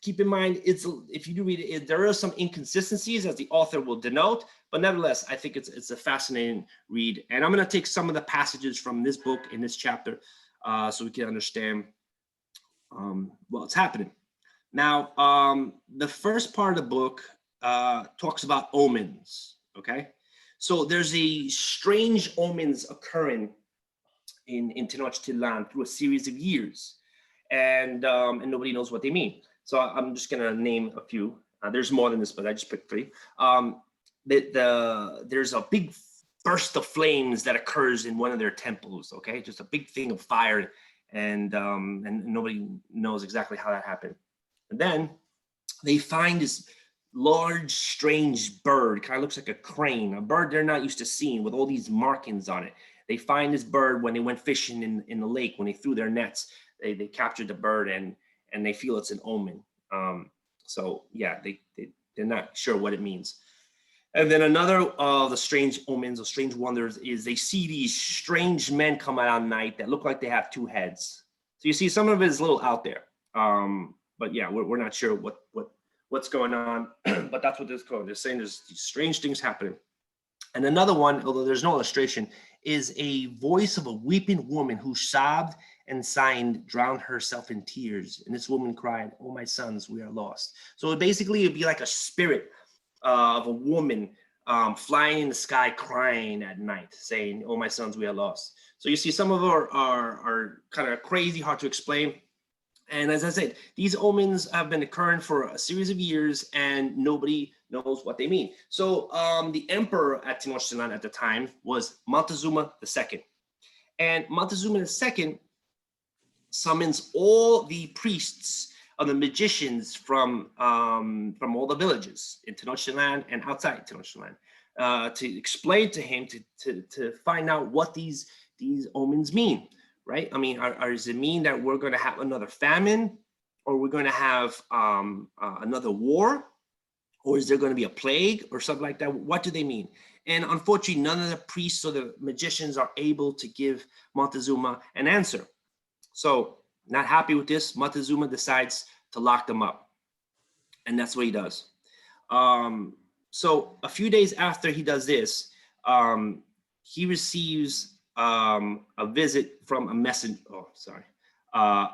keep in mind, if you do read it, there are some inconsistencies, as the author will denote, but nevertheless, I think it's a fascinating read. And I'm going to take some of the passages from this book in this chapter so we can understand what's happening. Now, the first part of the book talks about omens, okay? So there's a strange omens occurring in Tenochtitlan through a series of years. And nobody knows what they mean. So I'm just gonna name a few. There's more than this, but I just picked 3. There's a big burst of flames that occurs in one of their temples. Okay, just a big thing of fire, and nobody knows exactly how that happened. And then they find this large, strange bird. Kind of looks like a crane, a bird they're not used to seeing, with all these markings on it. They find this bird when they went fishing in the lake, when they threw their nets. They captured the bird, and they feel it's an omen. So yeah, they're not sure what it means. And then another of the strange omens or strange wonders is they see these strange men come out at night that look like they have 2 heads. So you see, some of it is a little out there. But yeah, we're not sure what's going on, but that's what this code. They're saying there's these strange things happening. And another one, although there's no illustration, is a voice of a weeping woman who sobbed and sighing, drowned herself in tears. And this woman cried, "Oh, my sons, we are lost." So basically it'd be like a spirit of a woman flying in the sky, crying at night, saying, "Oh, my sons, we are lost." So you see, some of them are kind of crazy, hard to explain. And as I said, these omens have been occurring for a series of years, and nobody knows what they mean. So the emperor at Tenochtitlan at the time was Montezuma II. And Montezuma II summons all the priests of the magicians from all the villages in Tenochtitlan and outside Tenochtitlan to explain to him, to find out what these omens mean, right? I mean, does it mean that we're going to have another famine, or we're going to have another war, or is there going to be a plague or something like that? What do they mean? And unfortunately, none of the priests or the magicians are able to give Montezuma an answer. So not happy with this, Montezuma decides to lock them up. And that's what he does. So a few days after he does this, he receives a visit from a messenger. Oh, sorry.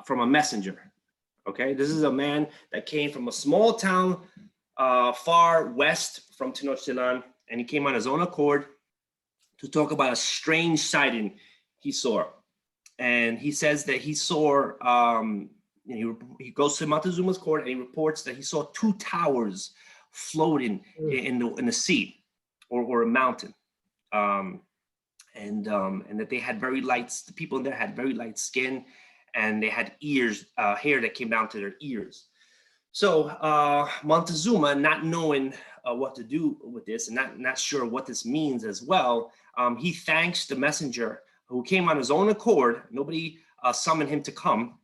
From a messenger. Okay, this is a man that came from a small town far west from Tenochtitlan, and he came on his own accord to talk about a strange sighting he saw. And he says that he saw, he goes to Montezuma's court and he reports that he saw 2 towers floating in the sea or a mountain. And that they had very light, the people in there had very light skin, and they had ears, hair that came down to their ears. So Montezuma, not knowing what to do with this and not sure what this means as well, he thanks the messenger who came on his own accord. Nobody summoned him to come,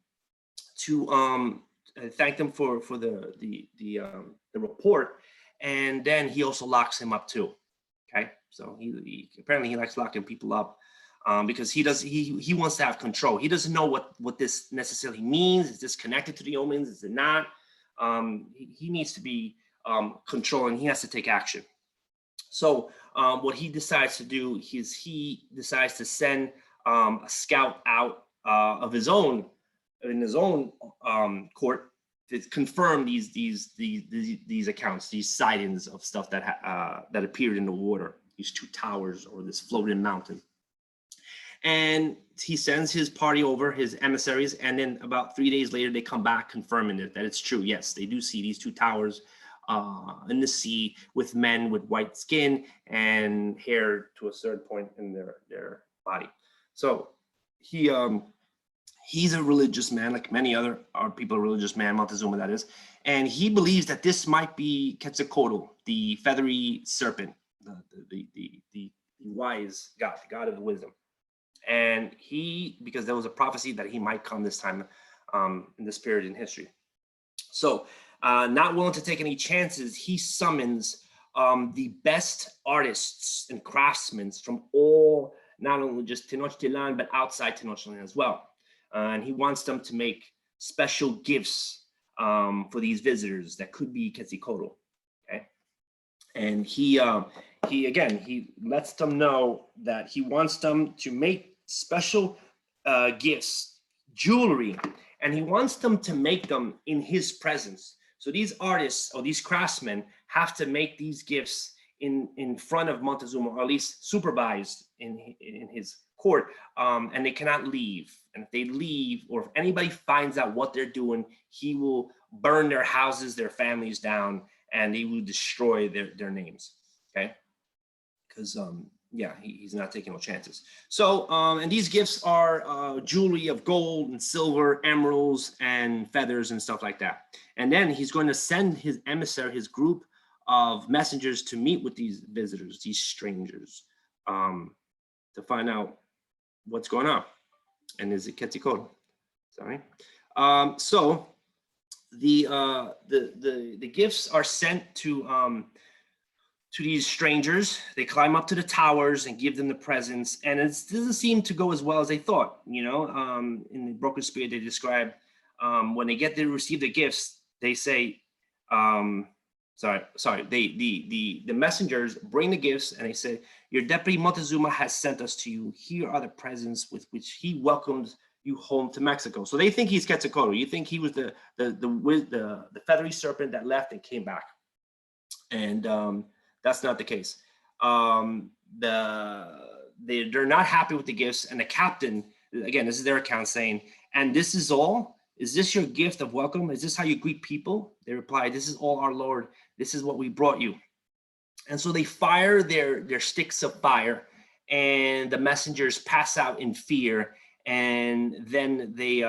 to thank them for the report, and then he also locks him up too. Okay, so he apparently he likes locking people up because he wants to have control. He doesn't know what this necessarily means. Is this connected to the omens? Is it not? He needs to be controlling. He has to take action. So what he decides to do is he decides to send a scout out of his own court to confirm these accounts, these sightings of stuff that appeared in the water, these 2 towers or this floating mountain. And he sends his party over, his emissaries, and then about 3 days later, they come back confirming that it's true. Yes, they do see these 2 towers in the sea with men with white skin and hair to a certain point in their body. So he's a religious man, like many other people, a religious man, Montezuma that is, and he believes that this might be Quetzalcoatl, the feathery serpent, the wise God, the God of wisdom. And because there was a prophecy that he might come this time in this period in history. So not willing to take any chances, he summons the best artists and craftsmen from all, not only just Tenochtitlan, but outside Tenochtitlan as well. And he wants them to make special gifts for these visitors that could be Quetzalcoatl. Okay, and he lets them know that he wants them to make special gifts, jewelry, and he wants them to make them in his presence. So these artists or these craftsmen have to make these gifts in front of Montezuma, or at least supervised in his court, and they cannot leave. And if they leave, or if anybody finds out what they're doing, he will burn their houses, their families down, and he will destroy their names. Okay, because yeah, he's not taking no chances. So and these gifts are jewelry of gold and silver, emeralds and feathers and stuff like that. And then he's going to send his emissary, his group of messengers, to meet with these visitors, these strangers, to find out what's going on. And is it Quetzalcoatl? Sorry. So the gifts are sent to these strangers. They climb up to the towers and give them the presents, and it doesn't seem to go as well as they thought. You know, in the Broken Spirit, they describe when they get to receive the gifts, they say, the messengers bring the gifts and they say, "Your deputy Montezuma has sent us to you. Here are the presents with which he welcomes you home to Mexico." So they think he's Quetzalcoatl. You think he was the feathery serpent that left and came back, and that's not the case. They're not happy with the gifts, and the captain, again, this is their account saying, "And this is all? Is this your gift of welcome? Is this how you greet people?" They reply, "This is all, our Lord. This is what we brought you." And so they fire their sticks of fire, and the messengers pass out in fear. And then they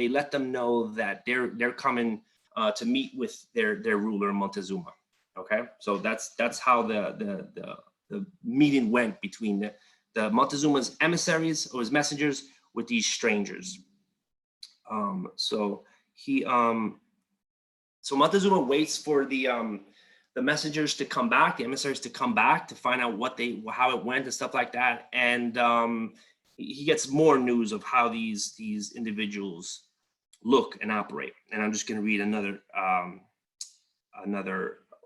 let them know that they're coming to meet with their ruler Montezuma. Okay, so that's how the meeting went between the Montezuma's emissaries or his messengers with these strangers. So he So Montezuma waits for the messengers to come back, the emissaries to come back to find out how it went and stuff like that. And he gets more news of how these individuals look and operate. And I'm just going to read another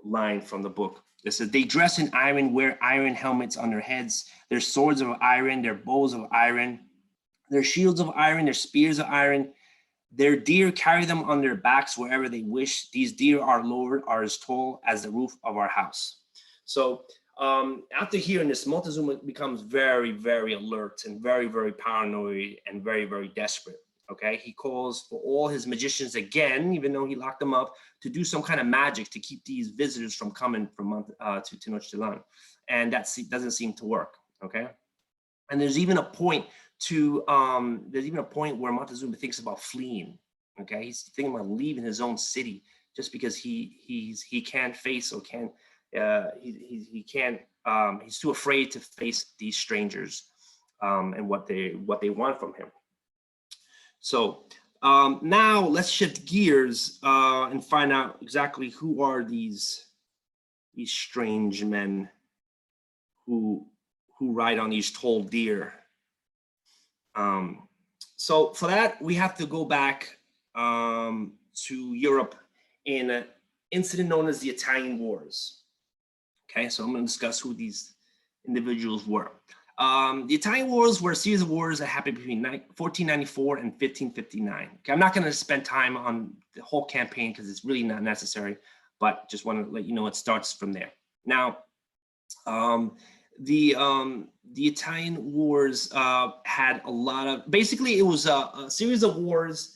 line from the book. It says, they dress in iron, wear iron helmets on their heads, their swords of iron, their bows of iron, their shields of iron, their spears of iron. Their deer carry them on their backs wherever they wish. These deer, our Lord, are as tall as the roof of our house. So after hearing this, Montezuma becomes very, very alert and very, very paranoid and very, very desperate. Okay, he calls for all his magicians again, even though he locked them up, to do some kind of magic to keep these visitors from coming from to Tenochtitlan, and that doesn't seem to work. Okay, and there's even a point where Montezuma thinks about fleeing. Okay, he's thinking about leaving his own city just because he can't face or can't he's too afraid to face these strangers and what they want from him. So now let's shift gears and find out exactly who are these strange men who ride on these tall deer. So for that, we have to go back to Europe in an incident known as the Italian Wars. Okay, so I'm going to discuss who these individuals were. The Italian Wars were a series of wars that happened between 1494 and 1559. Okay, I'm not going to spend time on the whole campaign because it's really not necessary, but just want to let you know it starts from there. Now, the Italian Wars had a lot of, basically it was a series of wars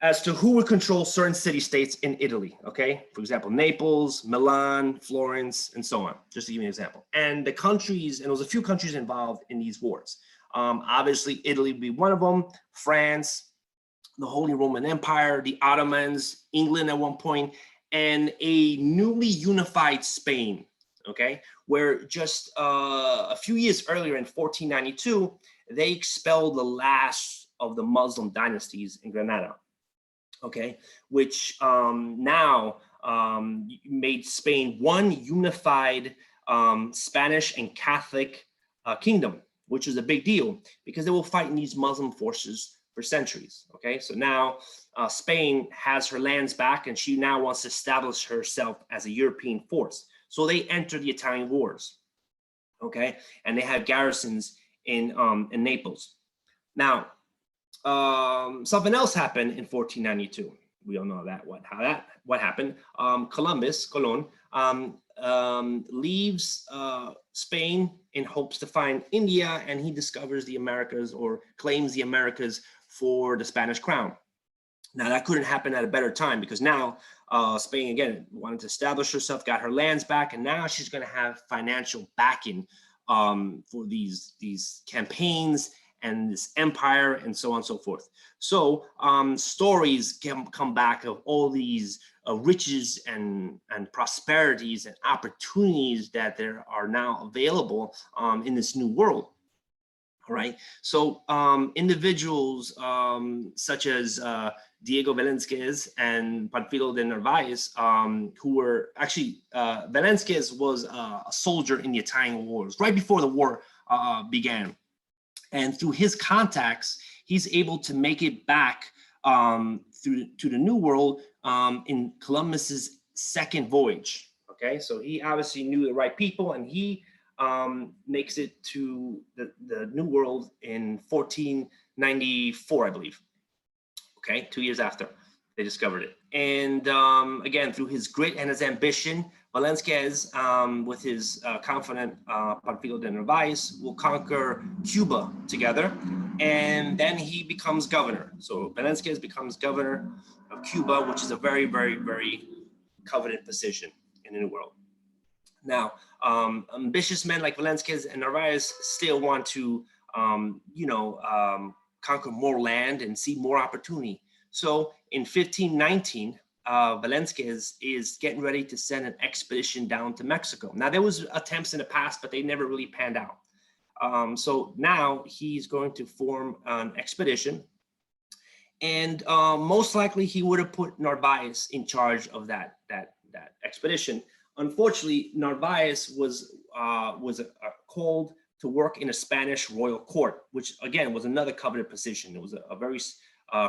as to who would control certain city-states in Italy, okay? For example, Naples, Milan, Florence, and so on, just to give you an example. And the countries, and there was a few countries involved in these wars. Obviously, Italy would be one of them, France, the Holy Roman Empire, the Ottomans, England at one point, and a newly unified Spain, okay? Where just a few years earlier in 1492, they expelled the last of the Muslim dynasties in Granada. Okay, which now made Spain one unified Spanish and Catholic kingdom, which is a big deal because they were fighting these Muslim forces for centuries. Okay, so now Spain has her lands back and she now wants to establish herself as a European force. So they enter the Italian Wars. Okay, and they had garrisons in Naples. Now, something else happened in 1492. We all know that what happened. Colon leaves Spain in hopes to find India, and he discovers the Americas or claims the Americas for the Spanish crown. Now that couldn't happen at a better time because now Spain again wanted to establish herself, got her lands back, and now she's going to have financial backing for these campaigns and this empire and so on and so forth. So stories can come back of all these riches and prosperities and opportunities that there are now available in this new world. All right, so individuals such as Diego Velázquez and Panfilo de Narvaez, who were actually, Velázquez was a soldier in the Italian Wars right before the war began. And through his contacts, he's able to make it back to the New World in Columbus's second voyage. Okay, so he obviously knew the right people, and he makes it to the New World in 1494, I believe. Okay, 2 years after they discovered it. And again, through his grit and his ambition, Velázquez, with his confidant Panfilo de Narvaez, will conquer Cuba together, and then he becomes governor. So Velázquez becomes governor of Cuba, which is a very, very, very coveted position in the New World. Now, ambitious men like Velázquez and Narvaez still want to, conquer more land and see more opportunity. So in 1519, Velázquez is getting ready to send an expedition down to Mexico. Now, there was attempts in the past, but they never really panned out. So now he's going to form an expedition, And most likely he would have put Narvaez in charge of that expedition. Unfortunately, Narvaez was called to work in a Spanish royal court, which again was another coveted position. It was a very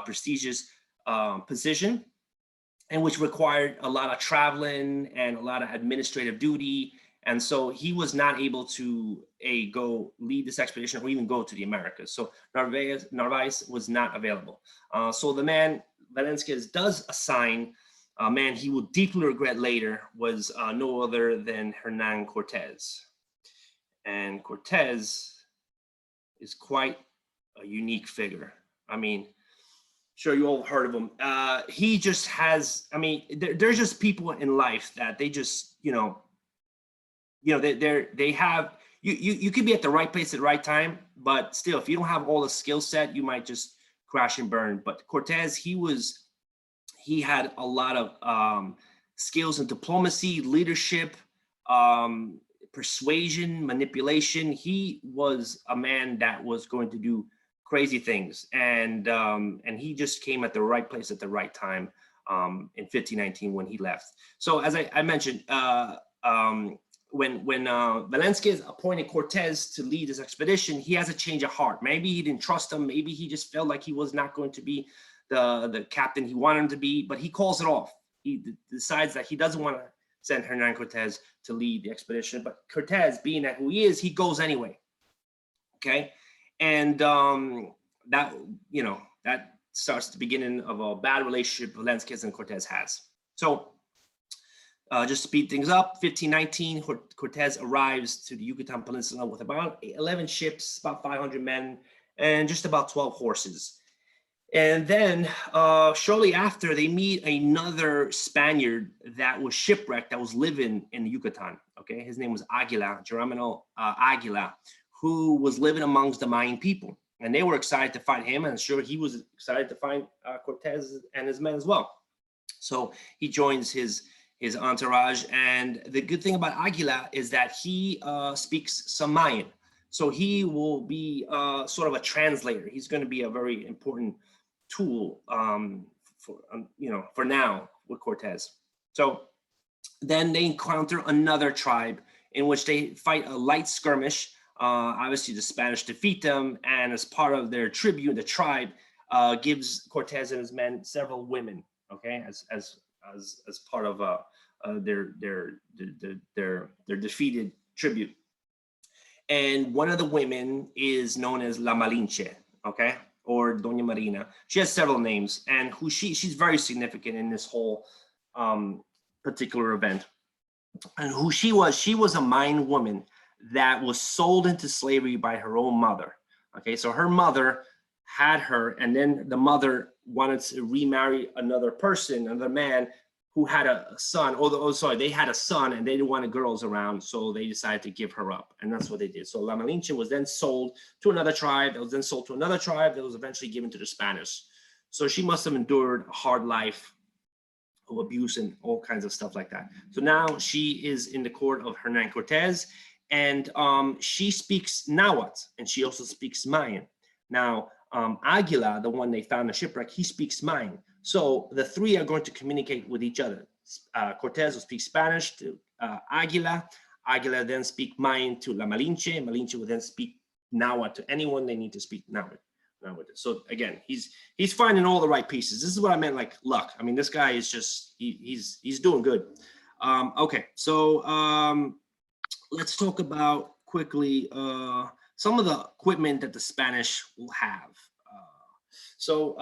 prestigious position, and which required a lot of traveling and a lot of administrative duty. And so he was not able to go lead this expedition or even go to the Americas. So Narvaez was not available. So the man Velasquez does assign a man he will deeply regret later was no other than Hernan Cortez. And Cortez is quite a unique figure. I mean, sure, you all heard of him. He just has, I mean, there's just people in life that they just, they have, you could be at the right place at the right time, but still, if you don't have all the skill set, you might just crash and burn. But Cortez, he had a lot of skills in diplomacy, leadership, persuasion, manipulation. He was a man that was going to do crazy things, and he just came at the right place at the right time in 1519 when he left. So as I mentioned, when Velasquez appointed Cortez to lead this expedition, he has a change of heart. Maybe he didn't trust him. Maybe he just felt like he was not going to be the captain he wanted him to be, but he calls it off. He decides that he doesn't want to send Hernan Cortez to lead the expedition, but Cortez, being that who he is, he goes anyway. Okay. And that starts the beginning of a bad relationship Velasquez and Cortez has. So just to speed things up, 1519, Cortez arrives to the Yucatan Peninsula with about 11 ships, about 500 men, and just about 12 horses. And then shortly after, they meet another Spaniard that was shipwrecked, that was living in the Yucatan. Okay, his name was Aguila, Geronimo Aguila, who was living amongst the Mayan people. And they were excited to find him, and sure, he was excited to find Cortez and his men as well. So he joins his entourage. And the good thing about Aguila is that he speaks some Mayan. So he will be sort of a translator. He's going to be a very important tool for now with Cortez. So then they encounter another tribe in which they fight a light skirmish. Obviously, the Spanish defeat them, and as part of their tribute, the tribe gives Cortez and his men several women. Okay, as part of their defeated tribute. And one of the women is known as La Malinche. Okay, or Doña Marina. She has several names, and she's very significant in this whole particular event. And who she was a Mayan woman that was sold into slavery by her own mother. Okay, so her mother had her, and then the mother wanted to remarry another person, another man who had a son. They had a son and they didn't want girls around, so they decided to give her up, and that's what they did. So La Malinche was then sold to another tribe, that was then sold to another tribe, that was eventually given to the Spanish. So she must have endured a hard life of abuse and all kinds of stuff like that. So now she is in the court of Hernan Cortez, and she speaks Nahuatl, and she also speaks Mayan. Now, Aguila, the one they found in the shipwreck, he speaks Mayan. So the three are going to communicate with each other. Cortez will speak Spanish to Aguila. Aguila then speak Mayan to La Malinche. Malinche will then speak Nahuatl to anyone they need to speak Nahuatl. So again, he's finding all the right pieces. This is what I meant, like luck. I mean, this guy is just he's doing good. Okay, so let's talk about quickly some of the equipment that the Spanish will have. So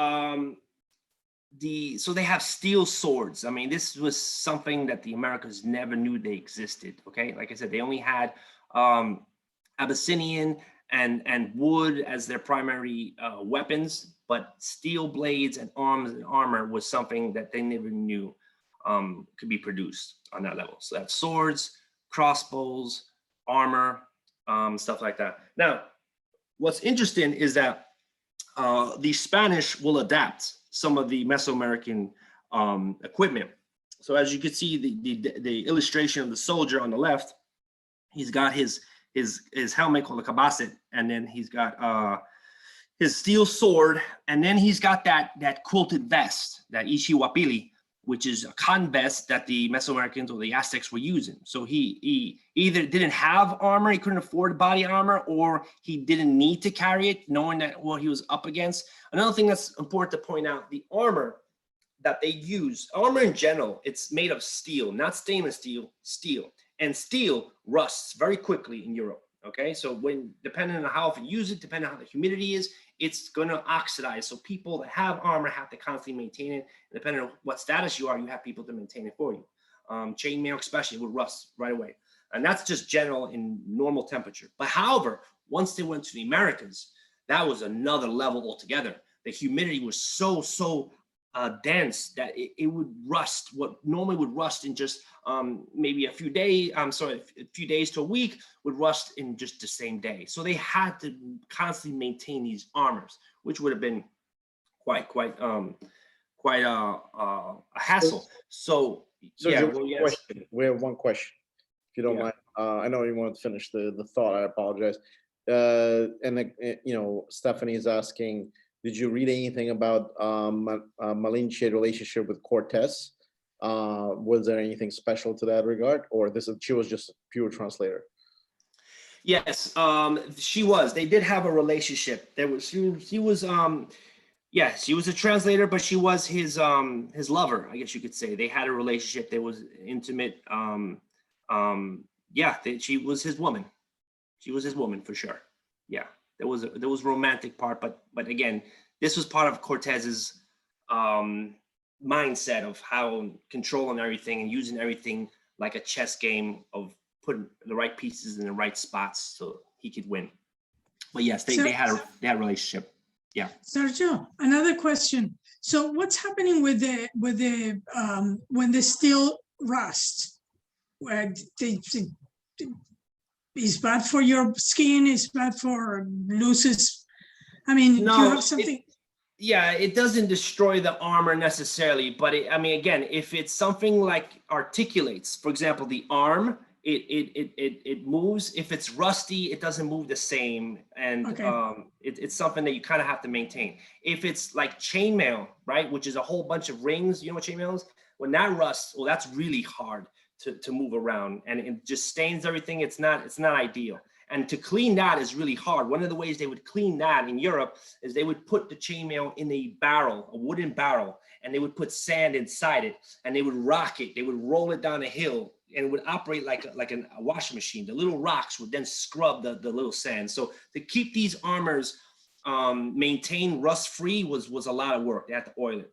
they have steel swords. I mean, this was something that the Americans never knew they existed. Okay, like I said, they only had Abyssinian and wood as their primary weapons, but steel blades and arms and armor was something that they never knew could be produced on that level. So that's swords, crossbows, armor, stuff like that. Now, what's interesting is that the Spanish will adapt some of the Mesoamerican equipment. So as you can see, the illustration of the soldier on the left, he's got his helmet called a cabasset, and then he's got his steel sword, and then he's got that quilted vest, that Ishiwapili, which is a cotton vest that the Mesoamericans or the Aztecs were using. So he either didn't have armor, he couldn't afford body armor, or he didn't need to carry it, knowing that what he was up against. Another thing that's important to point out, the armor that they use, armor in general, it's made of steel, not stainless steel, steel. And steel rusts very quickly in Europe, okay? So when, depending on how often you use it, depending on how the humidity is, it's gonna oxidize. So people that have armor have to constantly maintain it. And depending on what status you are, you have people to maintain it for you. Chainmail especially would rust right away. And that's just general in normal temperature. But however, once they went to the Americas, that was another level altogether. The humidity was so dense that it would rust. What normally would rust in just maybe a few days, a few days to a week, would rust in just the same day. So they had to constantly maintain these armors, which would have been quite a hassle. So yeah, George, well, yes. question. We have one question, if you don't Yeah. mind. I know you wanted to finish the thought. I apologize. Stephanie is asking, did you read anything about Malinche's relationship with Cortez? Was there anything special to that regard, or she was just a pure translator? Yes, she was. They did have a relationship. She was a translator, but she was his lover, I guess you could say. They had a relationship. There was intimate. She was his woman. She was his woman for sure. Yeah, there was romantic part, but again, this was part of Cortez's mindset of how controlling everything and using everything like a chess game of putting the right pieces in the right spots so he could win. But yes, they had a relationship. Yeah. Sergio, another question. So what's happening with the when the steel rust? Where it's bad for your skin, it's bad for loses. I mean, No, do you have something? It doesn't destroy the armor necessarily, but again, if it's something like articulates, for example, the arm, it moves. If it's rusty, it doesn't move the same, and Okay. it's something that you kind of have to maintain. If it's like chainmail, right, which is a whole bunch of rings, you know what chainmail is? When that rusts, well, that's really hard to move around, and it just stains everything. It's not ideal. And to clean that is really hard. One of the ways they would clean that in Europe is they would put the chainmail in a barrel, a wooden barrel, and they would put sand inside it, and they would rock it. They would roll it down a hill, and it would operate like a washing machine. The little rocks would then scrub the little sand. So to keep these armors maintained rust-free was a lot of work. They had to oil it.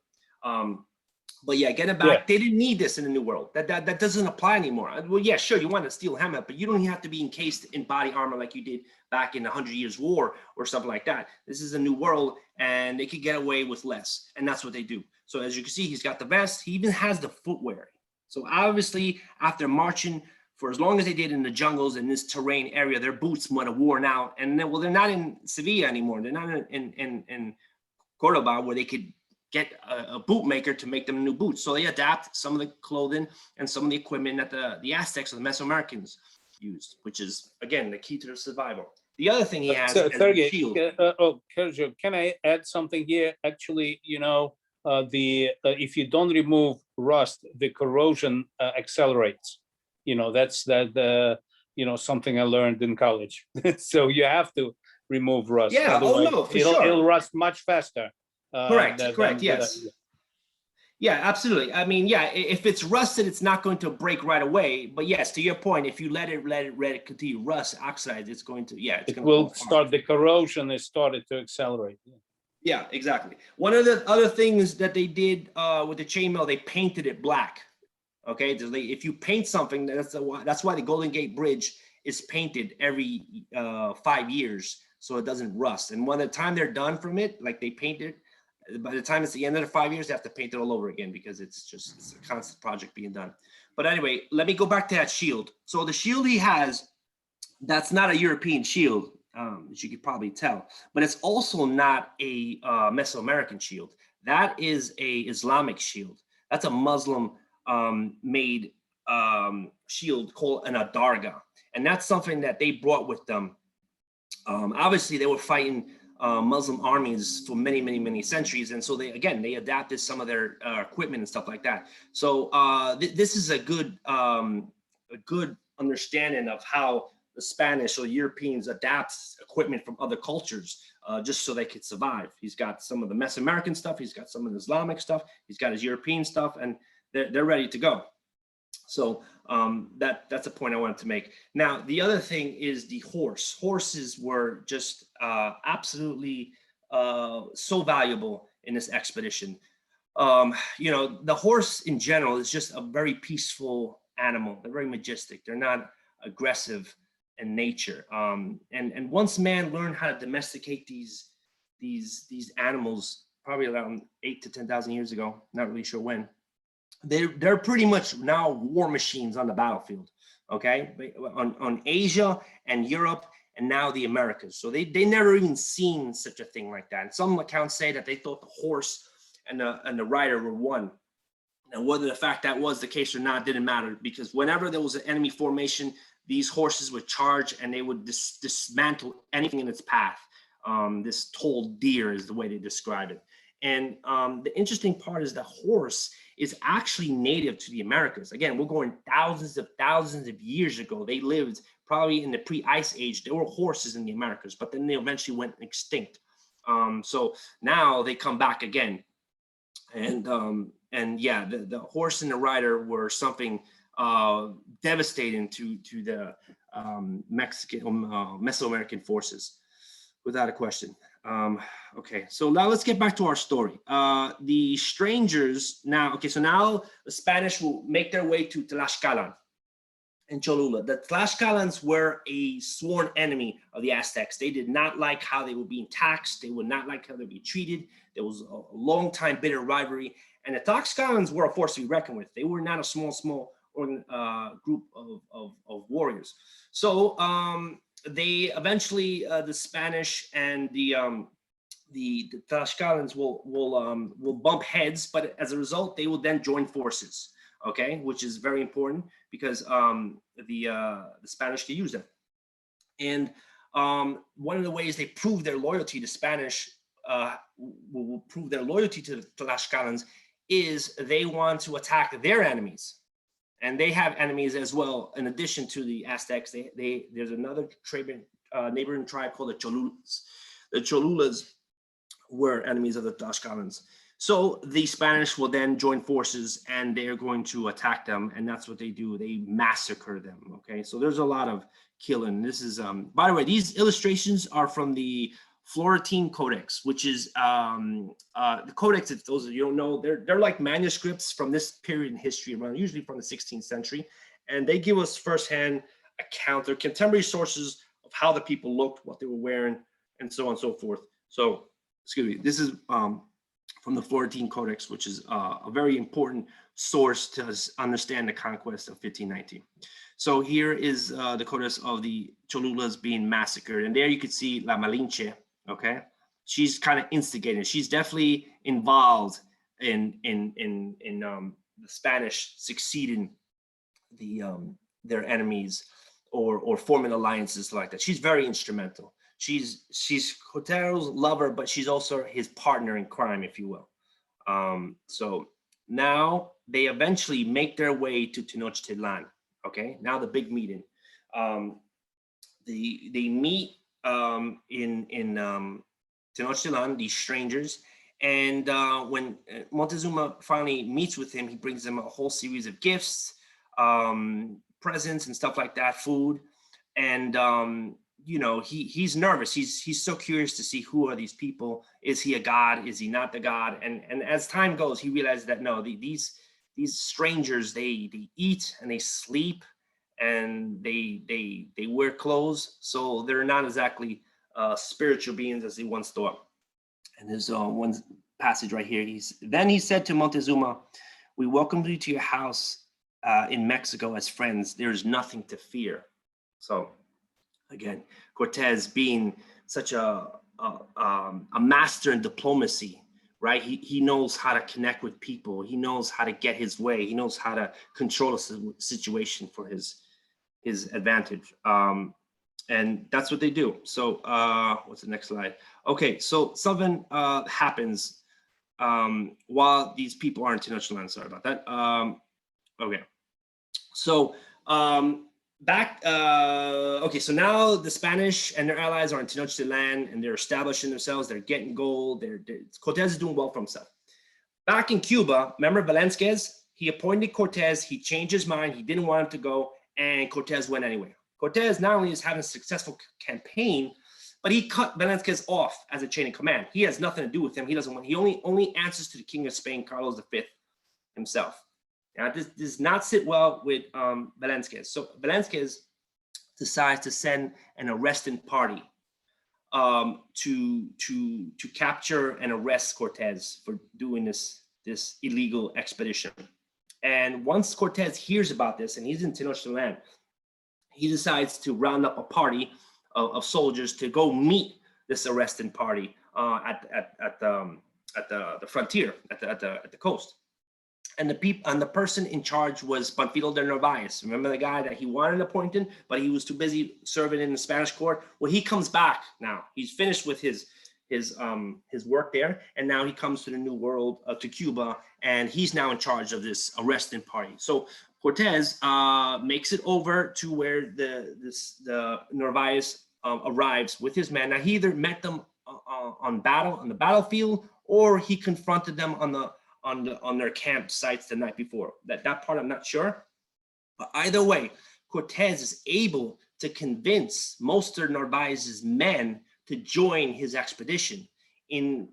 But yeah, getting back, they didn't need this in the New World. That doesn't apply anymore. Well, yeah, sure, you want a steel helmet, but you don't have to be encased in body armor like you did back in the 100 Years' War or something like that. This is a New World, and they could get away with less, and that's what they do. So as you can see, he's got the vest. He even has the footwear. So obviously, after marching for as long as they did in the jungles in this terrain area, their boots might have worn out. And then, well, they're not in Sevilla anymore. They're not in Cordoba, where they could get a bootmaker to make them new boots. So they adapt some of the clothing and some of the equipment that the Aztecs or the Mesoamericans used, which is, again, the key to their survival. The other thing he has is the shield. Sergio, can I add something here? Actually, if you don't remove rust, the corrosion accelerates. That's something I learned in college. So you have to remove rust. Yeah, for sure. It'll rust much faster. Correct, yes. Yeah, absolutely. I mean, yeah, if it's rusted, it's not going to break right away. But yes, to your point, if you let it continue rust, oxidize, it's going to, it's going to will start, the corrosion has started to accelerate. Yeah, exactly. One of the other things that they did with the chainmail, they painted it black. Okay, if you paint something, that's why the Golden Gate Bridge is painted every 5 years, so it doesn't rust. And when the time they're done from it, like they paint it, by the time it's the end of the 5 years, they have to paint it all over again because it's a constant project being done. But anyway, let me go back to that shield. So the shield he has, that's not a European shield, as you could probably tell, but it's also not a Mesoamerican shield. That is a Islamic shield. That's a Muslim made shield called an adarga. And that's something that they brought with them. Obviously, they were fighting Muslim armies for many, many, many centuries. And so they adapted some of their equipment and stuff like that. So this is a good understanding of how the Spanish or Europeans adapt equipment from other cultures just so they could survive. He's got some of the Mesoamerican stuff, he's got some of the Islamic stuff, he's got his European stuff, and they're ready to go. So that's a point I wanted to make. Now, the other thing is the horse. Horses were just absolutely so valuable in this expedition. You know, the horse in general is just a very peaceful animal. They're very majestic. They're not aggressive in nature. And once man learned how to domesticate these animals, probably around 8,000 to 10,000 years ago, not really sure when, they're pretty much now war machines on the battlefield, okay? On Asia and Europe and now the Americas. So they never even seen such a thing like that. And some accounts say that they thought the horse and the rider were one. Now, whether the fact that was the case or not didn't matter, because whenever there was an enemy formation, these horses would charge and they would dismantle anything in its path. This tall deer is the way they describe it. And the interesting part is the horse is actually native to the Americas. Again, we're going thousands of years ago. They lived probably in the pre-ice age. There were horses in the Americas, but then they eventually went extinct. So now they come back again. And yeah, the horse and the rider were something devastating to the Mesoamerican forces, without a question. Okay, so now let's get back to our story. The strangers now, okay, so now the Spanish will make their way to Tlaxcalan and Cholula. The Tlaxcalans were a sworn enemy of the Aztecs. They did not like how they were being taxed. They would not like how they were being treated. There was a long time bitter rivalry. And the Tlaxcalans were a force to be reckoned with. They were not a small group of warriors. So they eventually, the Spanish and the Tlaxcalans will bump heads, but as a result, they will then join forces. Okay, which is very important because the Spanish can use them. And one of the ways they prove their loyalty to Spanish, will prove their loyalty to the Tlaxcalans, is they want to attack their enemies. And they have enemies as well. In addition to the Aztecs, there's another neighboring tribe called the Cholulas. The Cholulas were enemies of the Tlaxcalans. So the Spanish will then join forces and they're going to attack them. And that's what they do. They massacre them. Okay, so there's a lot of killing. This is, by the way, these illustrations are from the Florentine Codex, which is the Codex, if those of you don't know, they're like manuscripts from this period in history, around usually from the 16th century. And they give us firsthand account, they're contemporary sources of how the people looked, what they were wearing, and so on and so forth. So, excuse me, this is from the Florentine Codex, which is a very important source to understand the conquest of 1519. So here is the Codex of the Cholulas being massacred. And there you can see La Malinche, okay? She's kind of instigating. She's definitely involved in the Spanish succeeding their enemies or forming alliances like that. She's very instrumental. She's Cotero's lover, but she's also his partner in crime, if you will. So now they eventually make their way to Tenochtitlan. Okay, now the big meeting. They meet in Tenochtitlan, these strangers, and when Montezuma finally meets with him, he brings them a whole series of gifts, presents and stuff like that, food, and you know, he's nervous. He's so curious to see who are these people. Is he a god? Is he not the god? And as time goes, he realizes that no, these strangers, they eat and they sleep and they wear clothes, so they're not exactly spiritual beings as he once thought. And there's one passage right here. Then he said to Montezuma, "We welcome you to your house in Mexico as friends. There is nothing to fear." So again, Cortez being such a master in diplomacy, right? He knows how to connect with people. He knows how to get his way. He knows how to control a situation for his advantage. And that's what they do. So what's the next slide? Okay, so something happens while these people are in Tenochtitlan. Sorry about that. Okay, so okay, so now the Spanish and their allies are in Tenochtitlan and they're establishing themselves. They're getting gold. Cortez is doing well for himself. Back in Cuba, remember Velázquez? He appointed Cortez. He changed his mind. He didn't want him to go, and Cortez went anyway. Cortez not only is having a successful campaign, but he cut Velázquez off as a chain of command. He has nothing to do with him. He doesn't want. He only answers to the King of Spain, Carlos V, himself. Now this does not sit well with Velázquez. So Velázquez decides to send an arresting party to capture and arrest Cortez for doing this illegal expedition. And once Cortez hears about this, and he's in Tenochtitlan, he decides to round up a party of soldiers to go meet this arresting party at the frontier, at the coast. And the person in charge was Panfilo de Narvaez. Remember the guy that he wanted appointed, but he was too busy serving in the Spanish court. Well, he comes back now. He's finished with his work there, and now he comes to the New World, to Cuba, and he's now in charge of this arresting party. So Cortez makes it over to where the Narvaez arrives with his men. Now he either met them on the battlefield, or he confronted them on their campsites the night before. That part I'm not sure, but either way, Cortez is able to convince most of Narvaez's men to join his expedition in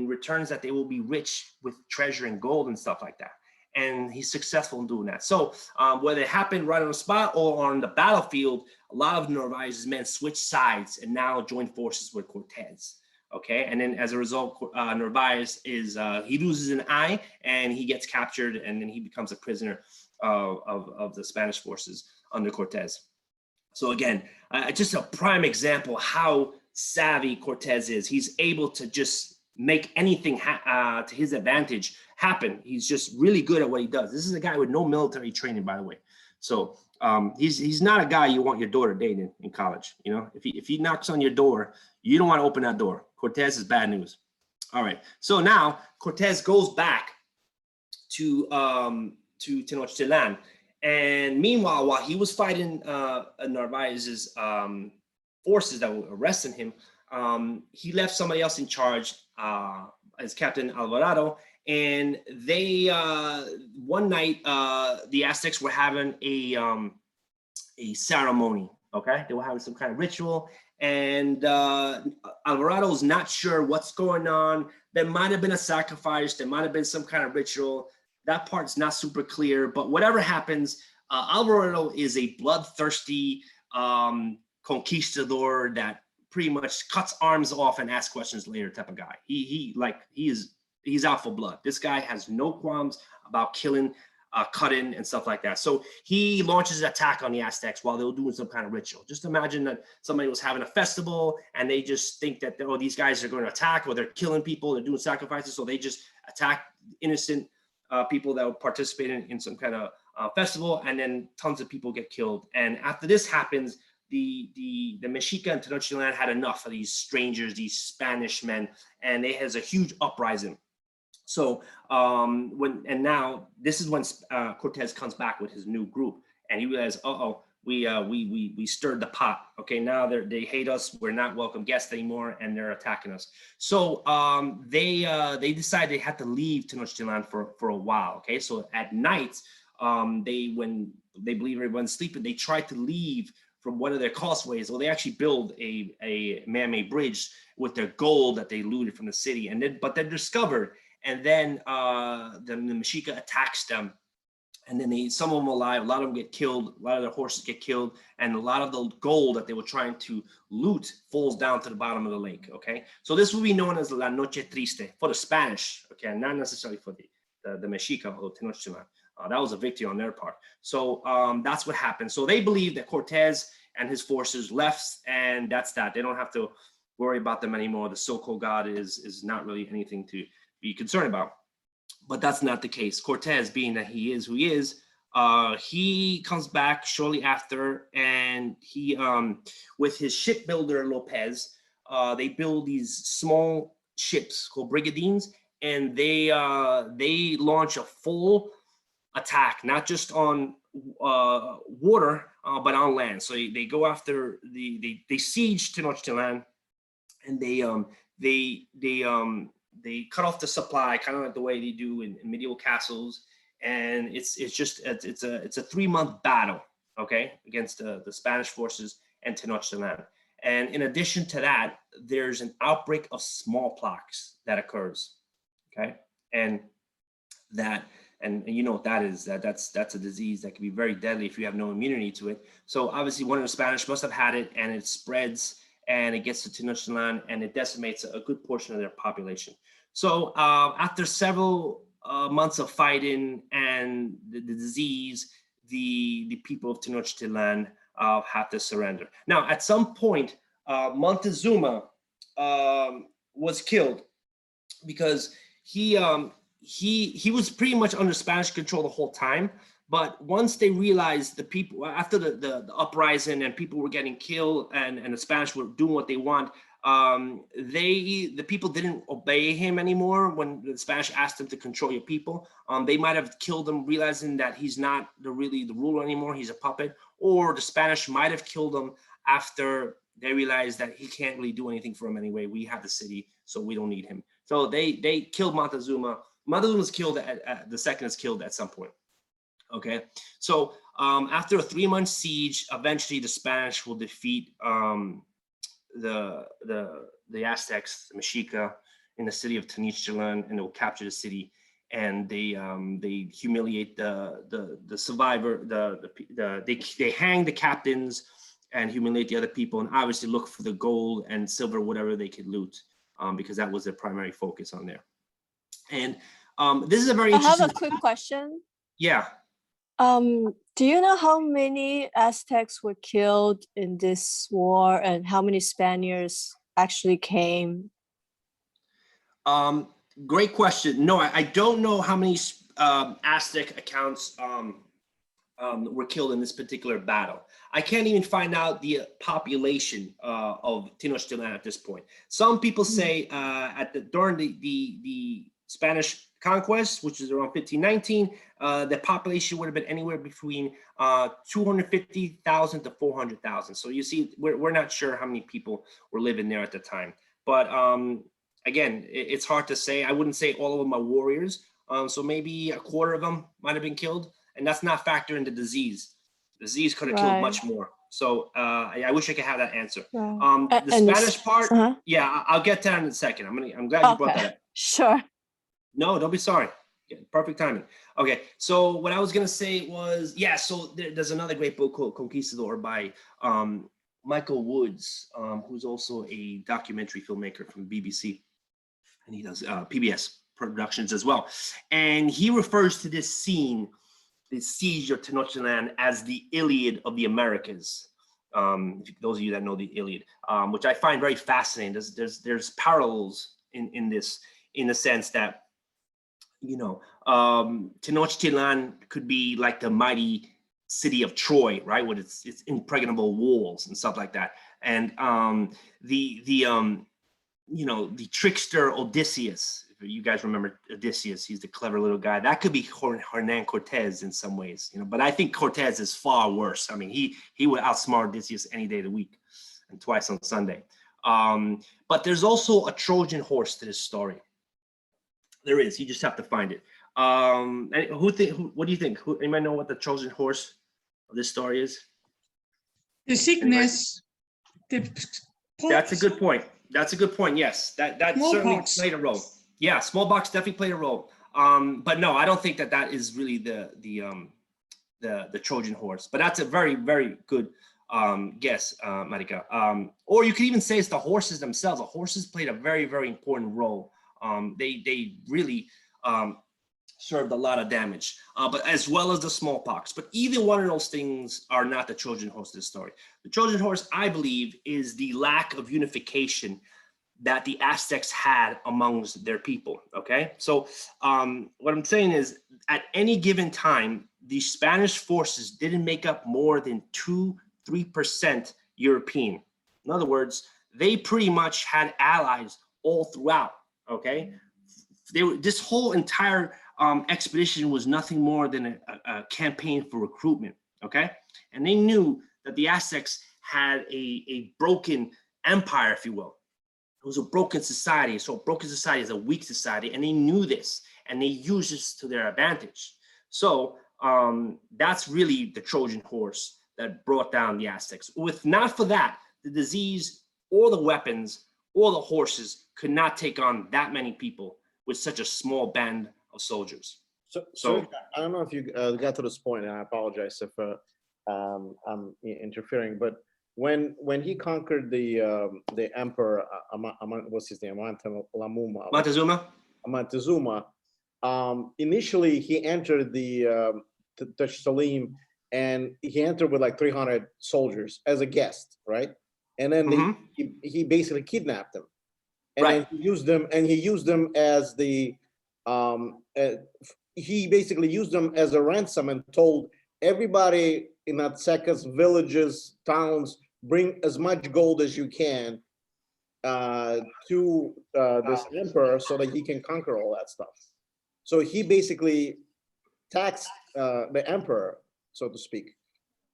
returns that they will be rich with treasure and gold and stuff like that. And he's successful in doing that. So whether it happened right on the spot or on the battlefield, a lot of Narvaez's men switch sides and now join forces with Cortez. Okay, and then as a result, Narvaez he loses an eye and he gets captured, and then he becomes a prisoner of the Spanish forces under Cortez. So again, just a prime example how savvy Cortez is. He's able to just make anything to his advantage happen. He's just really good at what he does. This is a guy with no military training, by the way. So he's not a guy you want your daughter dating in college. You know, if he knocks on your door, you don't want to open that door. Cortez is bad news. All right. So now Cortez goes back to Tenochtitlan, and meanwhile, while he was fighting Narvaez's forces that were arresting him, he left somebody else in charge as Captain Alvarado. And they one night the Aztecs were having a ceremony. Okay, they were having some kind of ritual, and Alvarado's not sure what's going on. There might have been a sacrifice. There might have been some kind of ritual. That part's not super clear, but whatever happens, Alvarado is a bloodthirsty conquistador that pretty much cuts arms off and asks questions later type of guy. He's out for blood. This guy has no qualms about killing, cutting, and stuff like that. So he launches an attack on the Aztecs while they were doing some kind of ritual. Just imagine that somebody was having a festival and they just think that, oh, these guys are going to attack, or they're killing people, they're doing sacrifices, so they just attack innocent people that were participating in some kind of festival, and then tons of people get killed. And after this happens, the Mexica and Tenochtitlan had enough of these strangers, these Spanish men, and it has a huge uprising. So now this is when Cortez comes back with his new group, and he realizes, we stirred the pot. Okay, now they hate us. We're not welcome guests anymore, and they're attacking us. So they decide they had to leave Tenochtitlan for a while. Okay, so at night, when they believe everyone's sleeping, they try to leave from one of their causeways. Well, they actually build a man-made bridge with their gold that they looted from the city, but they're discovered. And then the Mexica attacks them, and then some of them alive, a lot of them get killed, a lot of their horses get killed, and a lot of the gold that they were trying to loot falls down to the bottom of the lake. Okay, so this will be known as La Noche Triste for the Spanish. Okay, not necessarily for the Mexica or Tenochtitlan. That was a victory on their part. So that's what happened. So they believe that Cortez and his forces left, and that's that. They don't have to worry about them anymore. The so-called God is not really anything to be concerned about. But that's not the case. Cortez, being that he is who he is, He comes back shortly after, and he, with his shipbuilder Lopez, they build these small ships called brigadines, and they launch a full attack, not just on water, but on land. So they go after they siege Tenochtitlan, and they cut off the supply, kind of like the way they do in medieval castles. And it's a 3-month battle, okay, against the Spanish forces and Tenochtitlan. And in addition to that, there's an outbreak of smallpox that occurs, okay, and you know what that is. That's a disease that can be very deadly if you have no immunity to it. So obviously, one of the Spanish must have had it, and it spreads, and it gets to Tenochtitlan, and it decimates a good portion of their population. So after several months of fighting and the disease, the people of Tenochtitlan have to surrender. Now, at some point, Montezuma was killed because he was pretty much under Spanish control the whole time. But once they realized the people, after the uprising and people were getting killed, and the Spanish were doing what they want, the people didn't obey him anymore. When the Spanish asked them to control your people, they might have killed him, realizing that he's not really the ruler anymore, he's a puppet. Or the Spanish might have killed him after they realized that he can't really do anything for him anyway. We have the city, so we don't need him. So they killed Montezuma. Montezuma's killed the second is killed at some point. Okay, so after a 3-month siege, eventually the Spanish will defeat the Aztecs, the Mexica, in the city of Tenochtitlan, and they will capture the city. And they humiliate the survivor. They hang the captains and humiliate the other people, and obviously look for the gold and silver, whatever they could loot, because that was their primary focus on there. And this is a very interesting. I have a quick question. Yeah. Do you know how many Aztecs were killed in this war, and how many Spaniards actually came? Great question. No, I don't know how many Aztec accounts were killed in this particular battle. I can't even find out the population of Tenochtitlan at this point. Some people say during the Spanish conquest, which is around 1519, the population would have been anywhere between 250,000 to 400,000. So you see, we're not sure how many people were living there at the time. But again, it's hard to say. I wouldn't say all of them are warriors. So maybe a quarter of them might have been killed. And that's not factoring the disease. The disease could have killed much more. So I wish I could have that anser. The Spanish part, yeah, I'll get to that in a second. I'm glad you brought that up. Sure. No, don't be sorry. Perfect timing. Okay, so what I was gonna say was, yeah, so there's another great book called Conquistador by Michael Woods, who's also a documentary filmmaker from BBC, and he does PBS productions as well. And he refers to this scene, the siege of Tenochtitlan, as the Iliad of the Americas. Those of you that know the Iliad, which I find very fascinating. There's parallels in this, in the sense that, you know, Tenochtitlan could be like the mighty city of Troy, right, with its impregnable walls and stuff like that. And you know, the trickster Odysseus. If you guys remember Odysseus, he's the clever little guy. That could be Hernan Cortez in some ways, you know. But I think Cortez is far worse. I mean, he would outsmart Odysseus any day of the week, and twice on Sunday. But there's also a Trojan horse to this story. There is. You just have to find it. And what do you think? Anybody know what the Trojan horse of this story is? The sickness. That's a good point. That's a good point. Yes, that certainly played a role. Yeah, smallpox definitely played a role. But no, I don't think that is really the Trojan horse. But that's a very, very good guess, Marika. Or you could even say it's the horses themselves. The horses played a very, very important role. They really served a lot of damage, but as well as the smallpox. But either one of those things are not the Trojan horse of this story. The Trojan horse, I believe, is the lack of unification that the Aztecs had amongst their people. Okay, so what I'm saying is, at any given time, the Spanish forces didn't make up more than 2-3% European. In other words, they pretty much had allies all throughout. Okay, this whole entire expedition was nothing more than a campaign for recruitment. Okay, and they knew that the Aztecs had a broken empire, if you will. It was a broken society. So a broken society is a weak society, and they knew this, and they used this to their advantage. So that's really the Trojan horse that brought down the Aztecs. If not for that, the disease or the weapons or the horses could not take on that many people with such a small band of soldiers. So I don't know if you got to this point, and I apologize if I'm interfering, but when he conquered the emperor, what's his name, Montezuma, initially he entered the Salim, and he entered with like 300 soldiers as a guest, right? And then he basically kidnapped them, and then he used them as the he basically used them as a ransom and told everybody in Aztecas, villages, towns, bring as much gold as you can to this emperor so that he can conquer all that stuff. So he basically taxed the emperor, so to speak.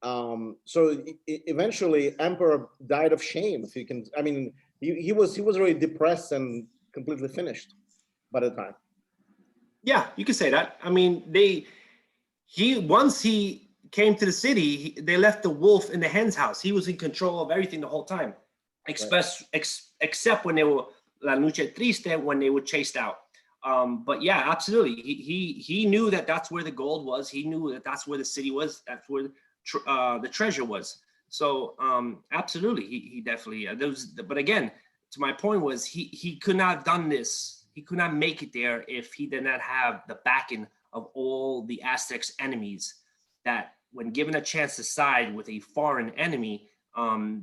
So eventually, emperor died of shame. If you can, I mean, he was really depressed and completely finished by the time. Yeah, you could say that. I mean, once he came to the city, they left the wolf in the hen's house. He was in control of everything the whole time, except when they were La Noche Triste, when they were chased out. But yeah, absolutely. He knew that that's where the gold was. He knew that that's where the city was. That's where the treasure was. So absolutely, he definitely. But again, to my point was he could not have done this. He could not make it there if he did not have the backing of all the Aztecs' enemies. That when given a chance to side with a foreign enemy,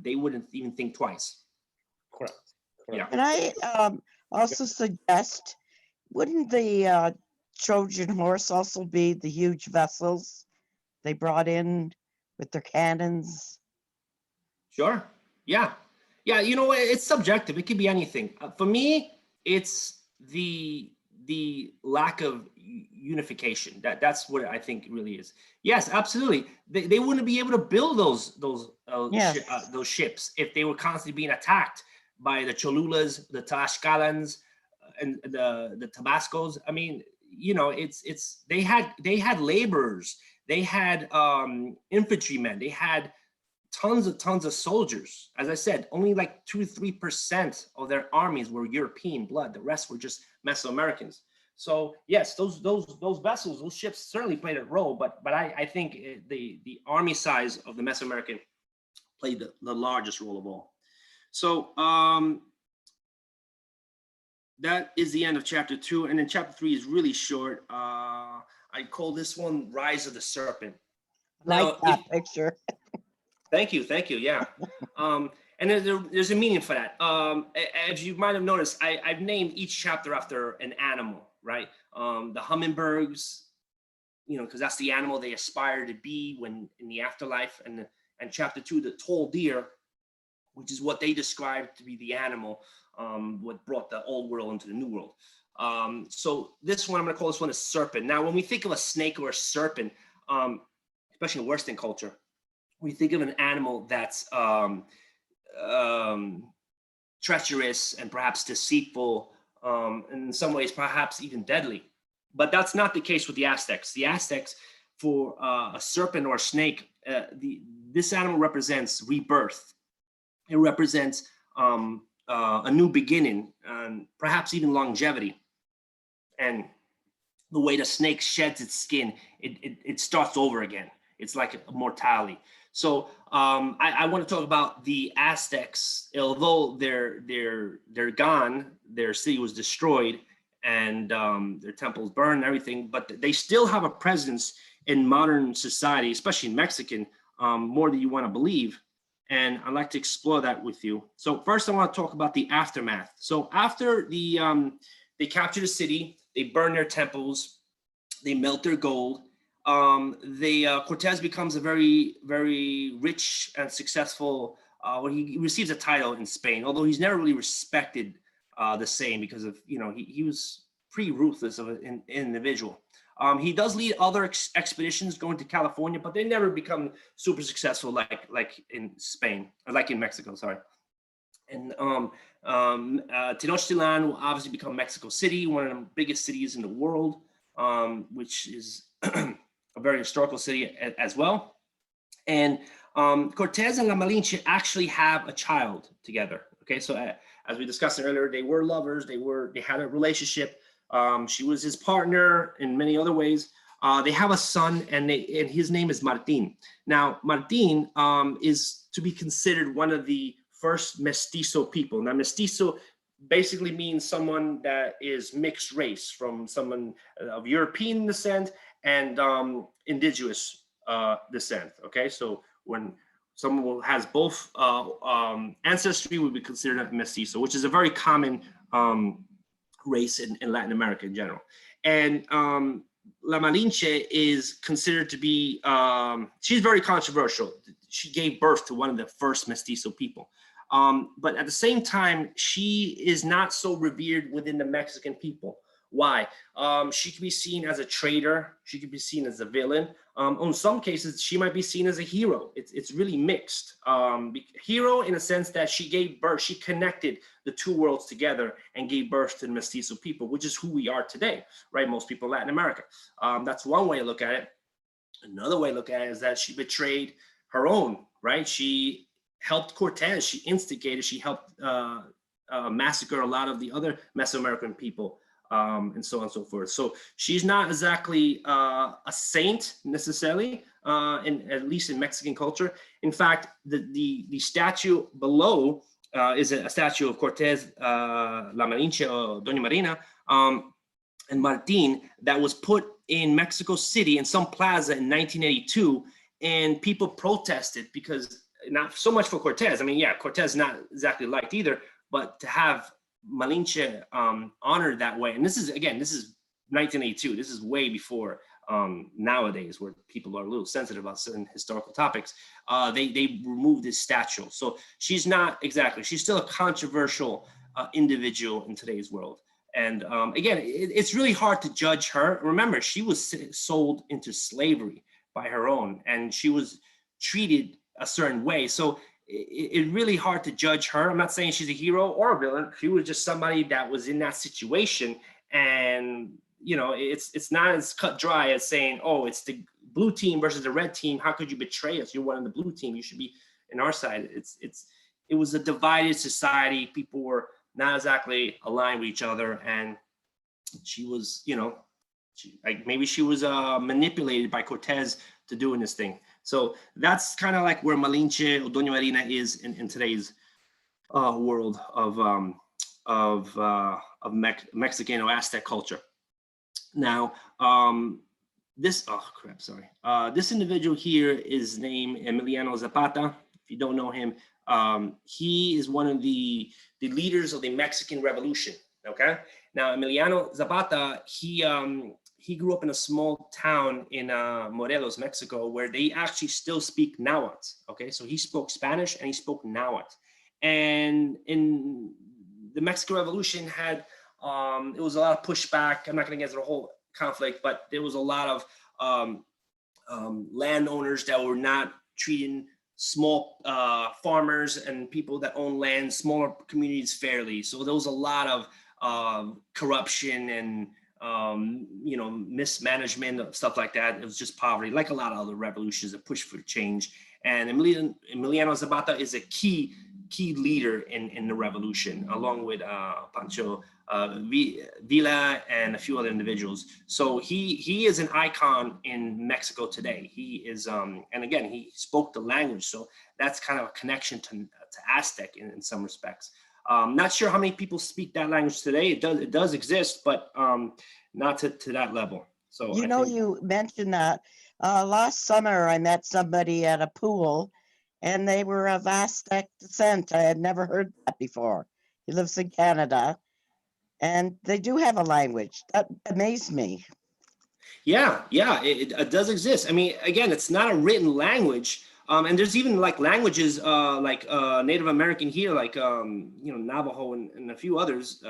they wouldn't even think twice. Correct. Yeah. And I also suggest, wouldn't the Trojan horse also be the huge vessels they brought in with their cannons? Sure. Yeah. Yeah. You know, it's subjective. It could be anything. For me, it's the lack of unification. That's what I think really is. Yes, absolutely. They wouldn't be able to build those ships if they were constantly being attacked by the Cholulas, the Tlaxcalans, and the Tabascos. I mean, you know, they had laborers, they had infantrymen, they had tons of soldiers. As I said, only like 2-3% of their armies were European blood. The rest were just Mesoamericans. So yes, those vessels, those ships certainly played a role, but I think the army size of the Mesoamerican played the largest role of all. So that is the end of chapter 2, and then chapter 3 is really short. I call this one "Rise of the Serpent." I like that picture. Thank you. Yeah. And there's a meaning for that. As you might have noticed, I've named each chapter after an animal, right? The hummingbirds, you know, because that's the animal they aspire to be when in the afterlife. And chapter 2, the tall deer, which is what they described to be the animal, what brought the old world into the new world. So this one, I'm going to call this one a serpent. Now, when we think of a snake or a serpent, especially in Western culture, we think of an animal that's treacherous and perhaps deceitful, and in some ways perhaps even deadly. But that's not the case with the Aztecs. The Aztecs, for a serpent or a snake, this animal represents rebirth. It represents a new beginning, and perhaps even longevity. And the way the snake sheds its skin, it starts over again. It's like a mortality. So I want to talk about the Aztecs. Although they're gone, their city was destroyed, and their temples burned and everything, but they still have a presence in modern society, especially in Mexican, more than you want to believe. And I'd like to explore that with you. So first, I want to talk about the aftermath. So after they capture the city, they burn their temples, they melt their gold. Cortez becomes a very, very rich and successful, when he receives a title in Spain, although he's never really respected the same because of, he was pretty ruthless of an individual. He does lead other expeditions going to California, but they never become super successful like in Spain, or like in Mexico, sorry. And Tenochtitlan will obviously become Mexico City, one of the biggest cities in the world, which is a very historical city as well. And Cortez and La Malinche actually have a child together. Okay, so as we discussed earlier, they were lovers. They had a relationship. She was his partner in many other ways. They have a son, and his name is Martin. Now, Martin is to be considered one of the first mestizo people. Now, mestizo basically means someone that is mixed race, from someone of European descent and indigenous descent. Okay, so when someone has both ancestry, would be considered a mestizo, which is a very common race in Latin America in general. And La Malinche is considered to be, she's very controversial. She gave birth to one of the first mestizo people. But at the same time, she is not so revered within the Mexican people. Why? She could be seen as a traitor. She could be seen as a villain. In some cases, she might be seen as a hero. It's really mixed. Hero in a sense that she gave birth, she connected the two worlds together and gave birth to the mestizo people, which is who we are today, right? Most people in Latin America. That's one way to look at it. Another way to look at it is that she betrayed her own, right? She helped Cortez. She instigated, she helped massacre a lot of the other Mesoamerican people. And so on and so forth. So she's not exactly a saint necessarily, at least in Mexican culture. In fact, the statue below is a statue of Cortez, La Malinche, or Doña Marina, and Martin, that was put in Mexico City in some plaza in 1982, and people protested because, not so much for Cortez. I mean, yeah, Cortez not exactly liked either, but to have Malinche honored that way. And this is 1982. This is way before nowadays, where people are a little sensitive about certain historical topics. They removed this statue. So she's not exactly, she's still a controversial individual in today's world. And again, it's really hard to judge her. Remember, she was sold into slavery by her own, and she was treated a certain way. So it's really hard to judge her. I'm not saying she's a hero or a villain. She was just somebody that was in that situation. And, it's not as cut dry as saying, oh, it's the blue team versus the red team. How could you betray us? You're one of the blue team. You should be in our side. It was a divided society. People were not exactly aligned with each other. And she was, maybe she was manipulated by Cortez to doing this thing. So that's kind of like where Malinche or Doña Marina is in today's world of Mexican or Aztec culture. Now, this individual here is named Emiliano Zapata. If you don't know him, he is one of the leaders of the Mexican Revolution. Okay. Now, Emiliano Zapata, he grew up in a small town in Morelos, Mexico, where they actually still speak Nahuatl. Okay, so he spoke Spanish and he spoke Nahuatl. And in the Mexican Revolution it was a lot of pushback. I'm not going to get into the whole conflict, but there was a lot of landowners that were not treating small farmers and people that own land, smaller communities fairly. So there was a lot of corruption and mismanagement, stuff like that. It was just poverty, like a lot of other revolutions that push for change. And Emiliano Zapata is a key leader in the revolution, along with Pancho Villa and a few other individuals. So he is an icon in Mexico today. He is, and again, he spoke the language, so that's kind of a connection to Aztec in some respects. Not sure how many people speak that language today. It does exist, but not to that level. So you mentioned that last summer I met somebody at a pool, and they were of Aztec descent. I had never heard that before. He lives in Canada, and they do have a language. That amazed me. Yeah, yeah, it does exist. I mean, again, it's not a written language. And there's even like languages like Native American here, like Navajo and a few others.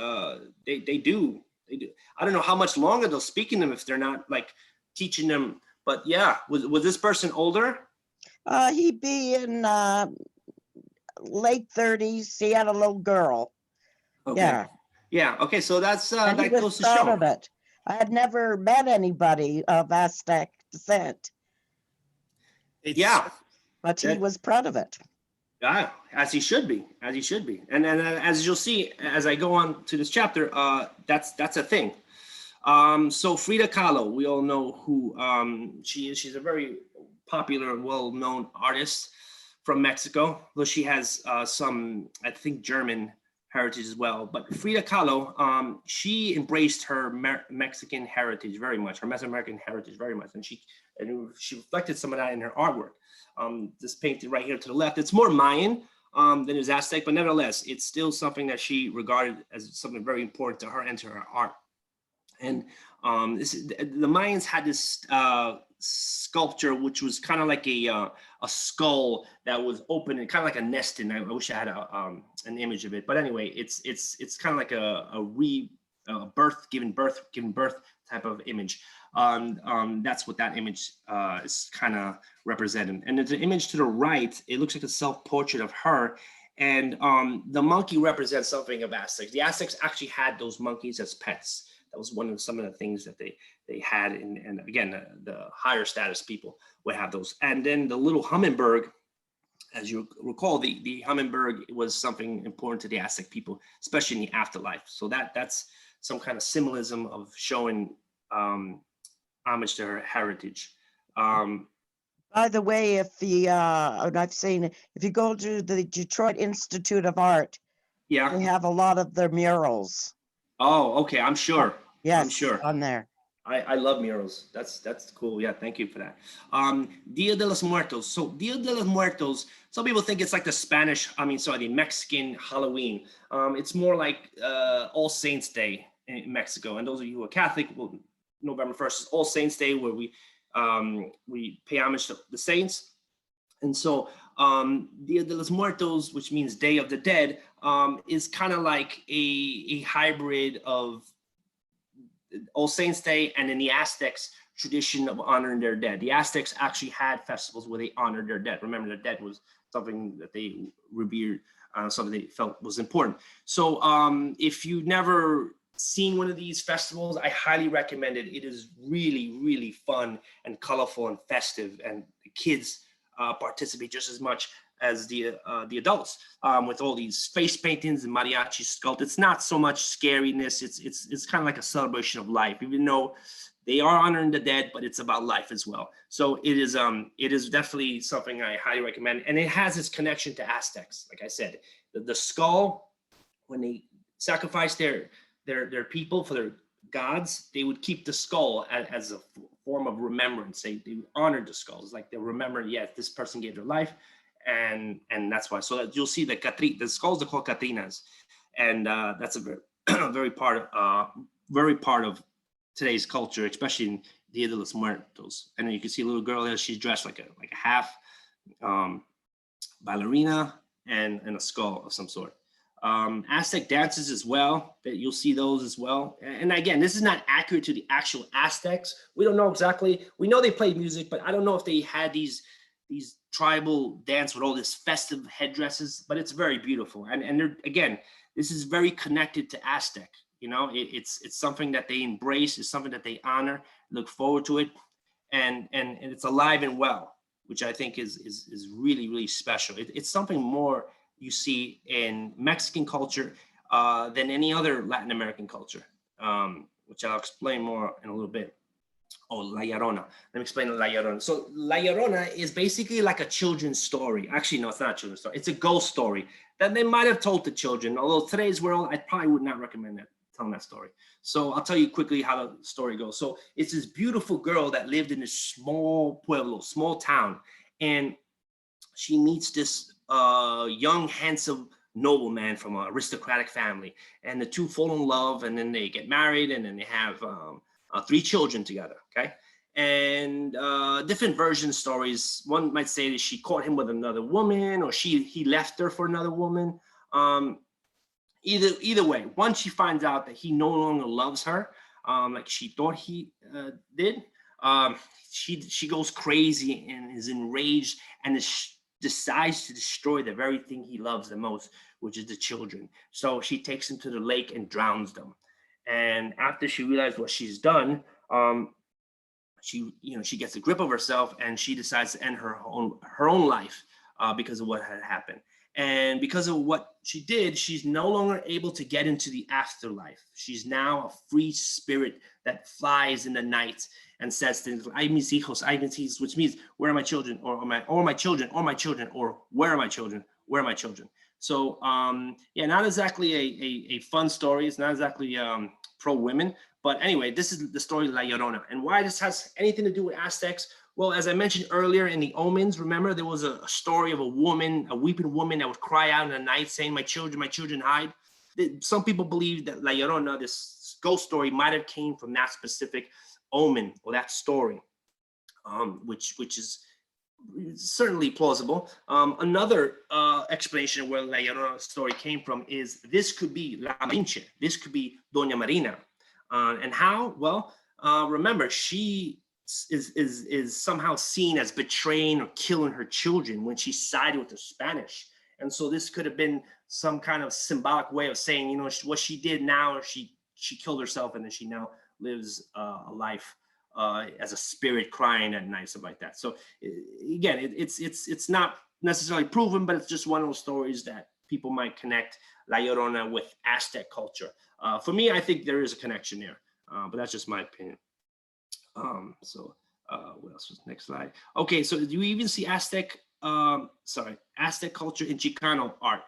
They do. I don't know how much longer they'll speak in them if they're not like teaching them. But yeah, was this person older? He'd be in late 30s. He had a little girl. Okay. Yeah. Yeah. Okay. So that's And he that was goes to proud show. of it. I had never met anybody of Aztec descent, Yeah. but he That- was proud of it. Yeah, as he should be, as he should be. And then as you'll see, as I go on to this chapter, that's a thing. So Frida Kahlo, we all know who she is. She's a very popular, well-known artist from Mexico, though she has some, I think, German heritage as well. But Frida Kahlo, she embraced her Mexican heritage very much, her Mesoamerican heritage very much, and she reflected some of that in her artwork. This painting right here to the left, it's more Mayan than it is Aztec, but nevertheless, it's still something that she regarded as something very important to her and to her art. And the Mayans had this sculpture, which was kind of like a skull that was open and kind of like a nesting. I wish I had an image of it, but anyway, it's kind of like a birth, giving birth type of image. That's what that image is kind of representing. And the image to the right, it looks like a self-portrait of her. And the monkey represents something of Aztecs. The Aztecs actually had those monkeys as pets. That was some of the things that they had. And again, the higher status people would have those. And then the little hummingbird, as you recall, the hummingbird was something important to the Aztec people, especially in the afterlife. So that's some kind of symbolism of showing homage to her heritage. By the way, if and I've seen, if you go to the Detroit Institute of Art, they Yeah. have a lot of their murals. Oh, okay. I'm sure. Yes, I'm sure. on there. I love murals. That's cool. Yeah, thank you for that. Dia de los Muertos. So Dia de los Muertos, some people think it's like the Mexican Halloween. It's more like All Saints Day in Mexico. And those of you who are Catholic, November 1st is All Saints Day, where we pay homage to the saints. And so Dia de los Muertos, which means Day of the Dead, is kind of like a hybrid of All Saints Day and in the Aztecs tradition of honoring their dead. The Aztecs actually had festivals where they honored their dead. Remember, their dead was something that they revered, something they felt was important. So if you've never seen one of these festivals, I highly recommend it. It is really, really fun and colorful and festive, and the kids participate just as much as the adults with all these face paintings and mariachi sculpt. It's not so much scariness. It's kind of like a celebration of life, even though they are honoring the dead, but it's about life as well. So it is definitely something I highly recommend, and it has its connection to Aztecs. Like I said, the skull, when they sacrifice their people for their gods, they would keep the skull as a form of remembrance. They honored the skulls, like they remember, yes, this person gave their life, and that's why. So that you'll see the skulls are called Catrinas, and that's a very part of today's culture, especially in Dia de los Muertos. And then you can see a little girl there. She's dressed like a half ballerina and a skull of some sort. Aztec dances as well, that you'll see those as well. And again, this is not accurate to the actual Aztecs. We don't know exactly. We know they played music, but I don't know if they had these tribal dance with all this festive headdresses, but it's very beautiful. And again, this is very connected to Aztec. You know, it's something that they embrace, it's something that they honor, look forward to it, and it's alive and well, which I think is really, really special. It's something more you see in Mexican culture than any other Latin American culture, which I'll explain more in a little bit. Oh, La Llorona. Let me explain La Llorona. So La Llorona is basically like a children's story. Actually, no, it's not a children's story. It's a ghost story that they might have told to children. Although today's world, I probably would not recommend telling that story. So I'll tell you quickly how the story goes. So it's this beautiful girl that lived in this small pueblo, small town, and she meets this young, handsome nobleman from an aristocratic family, and the two fall in love, and then they get married, and then they have 3 children together. Okay, and different version stories. One might say that she caught him with another woman, or he left her for another woman. Either way, once she finds out that he no longer loves her, like she thought he did, she goes crazy and is enraged and decides to destroy the very thing he loves the most, which is the children. So she takes them to the lake and drowns them. And after she realized what she's done, she gets a grip of herself and she decides to end her own life because of what had happened. And because of what she did, she's no longer able to get into the afterlife. She's now a free spirit that flies in the night and says things like, "Ay mis hijos, ay mis hijos," which means, "Where are my children?" Or my children, or my children, or "Where are my children? Where are my children?" So yeah, not exactly a fun story. It's not exactly pro women. But anyway, this is the story of La Llorona. And why this has anything to do with Aztecs? Well, as I mentioned earlier in the Omens, remember there was a story of a woman, a weeping woman that would cry out in the night saying, my children hide. Some people believe that La Llorona, this ghost story, might have came from that specific omen or that story, which is certainly plausible. Another explanation of where La Llorona story came from is this could be La Malinche, this could be Doña Marina. And how? Well, remember, she is somehow seen as betraying or killing her children when she sided with the Spanish. And so this could have been some kind of symbolic way of saying, you know, what she did now, she killed herself and then she now lives a life as a spirit crying at night, something like that. So again, it's not necessarily proven, but it's just one of those stories that people might connect La Llorona with Aztec culture. For me, I think there is a connection there, but that's just my opinion. What else was next slide? Okay, so do you even see Aztec culture in Chicano art?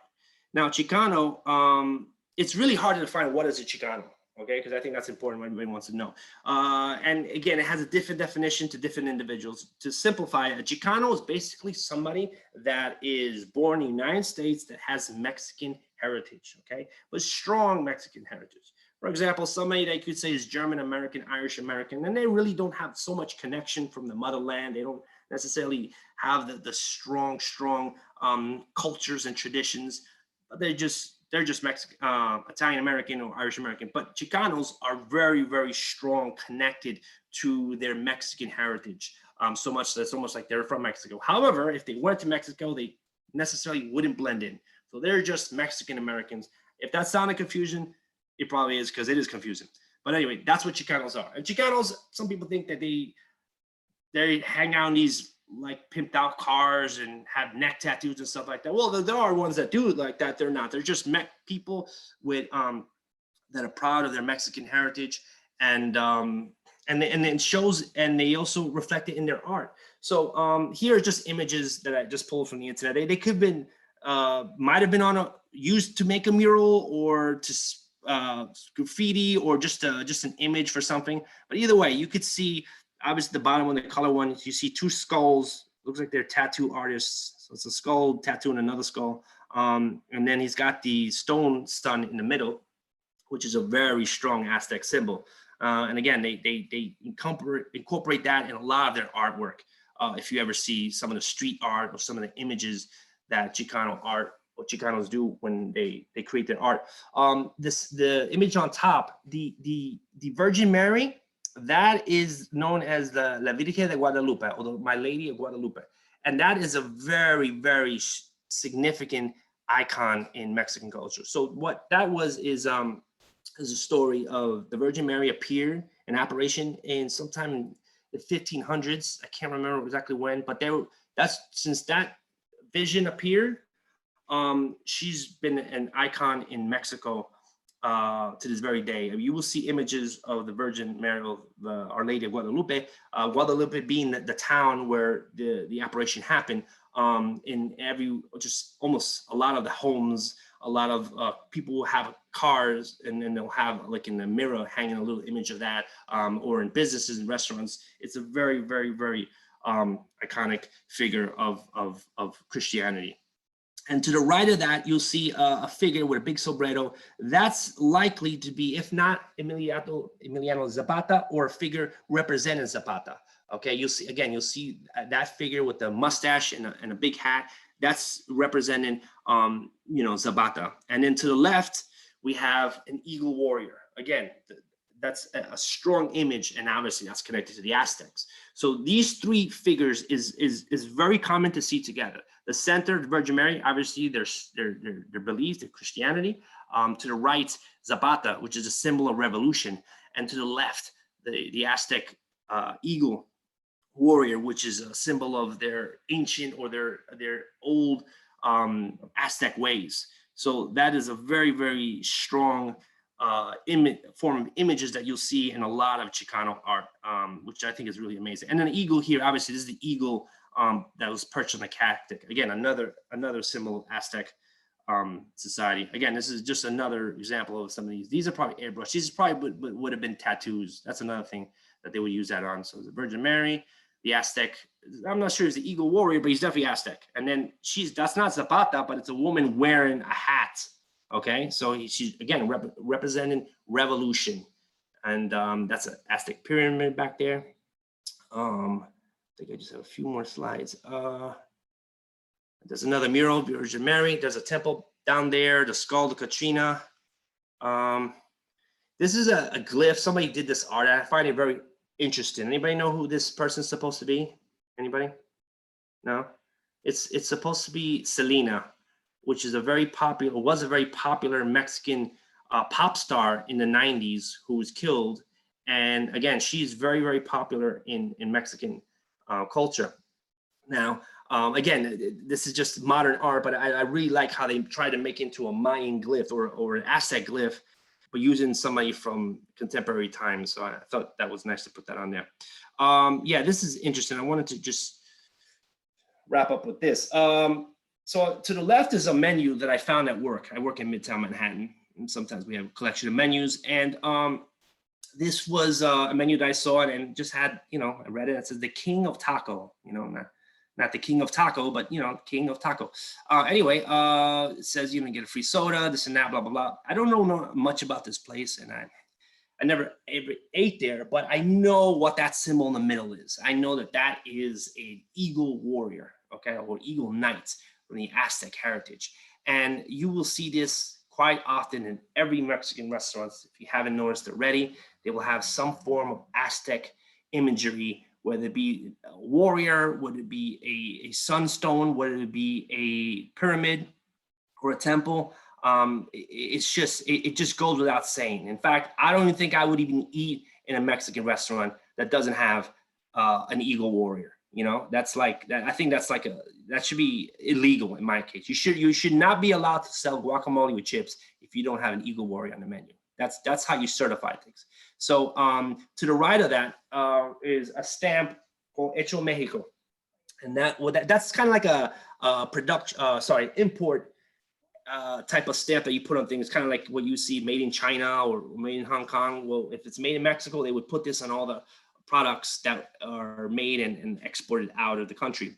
Now, Chicano, it's really hard to define what is a Chicano, okay? Because I think that's important when everybody wants to know. And again, it has a different definition to different individuals. To simplify, a Chicano is basically somebody that is born in the United States that has Mexican heritage, okay? But strong Mexican heritage. For example, somebody that you could say is German American, Irish American, and they really don't have so much connection from the motherland. They don't necessarily have the strong cultures and traditions, but they're just Mexican, Italian American or Irish American. But Chicanos are very, very strong, connected to their Mexican heritage. So much that it's almost like they're from Mexico. However, if they went to Mexico, they necessarily wouldn't blend in. So they're just Mexican Americans. If that sounded confusion, it probably is, because it is confusing. But anyway, that's what Chicanos are. And Chicanos, some people think that they hang out in these like pimped out cars and have neck tattoos and stuff like that. Well, there are ones that do like that. They're not. They're just people with that are proud of their Mexican heritage, and it shows, and they also reflect it in their art. So here are just images that I just pulled from the internet. They could have been might have been used to make a mural or to graffiti, or just an image for something. But either way, you could see, obviously the bottom one, the color one, you see two skulls. Looks like they're tattoo artists. So it's a skull tattooing another skull. And then he's got the stone sun in the middle, which is a very strong Aztec symbol. And again, they incorporate that in a lot of their artwork. If you ever see some of the street art or some of the images that Chicano art, what Chicanos do when they create their art. The image on top, the Virgin Mary, that is known as the La Virgen de Guadalupe, or the My Lady of Guadalupe. And that is a very, very significant icon in Mexican culture. So what that was is a story of the Virgin Mary appeared in apparition in sometime in the 1500s. I can't remember exactly when, but since that vision appeared, she's been an icon in Mexico to this very day. You will see images of the Virgin Mary, Our Lady of Guadalupe, Guadalupe being the town where the apparition happened. In just almost a lot of the homes, a lot of people will have cars, and then they'll have, like in the mirror, hanging a little image of that, or in businesses and restaurants. It's a very, very, very iconic figure of Christianity. And to the right of that, you'll see a figure with a big sombrero. That's likely to be, if not Emiliano Zapata, or a figure representing Zapata. Okay, you'll see again. You'll see that figure with the mustache and a big hat. That's representing, Zapata. And then to the left, we have an eagle warrior. Again, that's a strong image, and obviously that's connected to the Aztecs. So these three figures is very common to see together. The center, the Virgin Mary, obviously their beliefs, their Christianity. To the right, Zapata, which is a symbol of revolution, and to the left, the Aztec eagle warrior, which is a symbol of their ancient or their old Aztec ways. So that is a very, very strong form of images that you'll see in a lot of Chicano art, which I think is really amazing. And then the eagle here, obviously, this is the eagle that was perched on the cactus. Again, another symbol of Aztec society. Again, this is just another example of some of these. These are probably airbrushed. These probably would have been tattoos. That's another thing that they would use that on. So the Virgin Mary, the Aztec, I'm not sure he's the eagle warrior, but he's definitely Aztec. And then that's not Zapata, but it's a woman wearing a hat. Okay, so she's again representing revolution. And that's an Aztec pyramid back there. I think I just have a few more slides. There's another mural, Virgin Mary. There's a temple down there, the skull, the Katrina. This is a glyph. Somebody did this art. I find it very interesting. Anybody know who this person's supposed to be? Anybody? No? It's supposed to be Selena, which is was a very popular Mexican pop star in the 90s who was killed. And again, she's very, very popular in Mexican culture. Now, again, this is just modern art, but I really like how they try to make into a Mayan glyph or an Aztec glyph, but using somebody from contemporary times. So I thought that was nice to put that on there. Yeah, this is interesting. I wanted to just wrap up with this. So to the left is a menu that I found at work. I work in Midtown Manhattan, and sometimes we have a collection of menus. And this was a menu that I saw and just had, I read it. It says the King of Taco, not the King of Taco, but King of Taco. Anyway, it says get a free soda, this and that, blah blah blah. I don't know much about this place, and I never ever ate there, but I know what that symbol in the middle is. I know that is an eagle warrior, okay, or eagle knight from the Aztec heritage, and you will see this quite often in every Mexican restaurant. If you haven't noticed already, they will have some form of Aztec imagery, whether it be a warrior, whether it be a sunstone, whether it be a pyramid or a temple. It just goes without saying. In fact, I don't even think I would even eat in a Mexican restaurant that doesn't have an eagle warrior. That's like that. I think that should be illegal in my case. You should not be allowed to sell guacamole with chips if you don't have an eagle warrior on the menu. That's how you certify things. So to the right of that is a stamp called Hecho Mexico, and that's kind of like a import type of stamp that you put on things, kind of like what you see made in China or made in Hong Kong. Well, if it's made in Mexico, they would put this on all the products that are made and exported out of the country.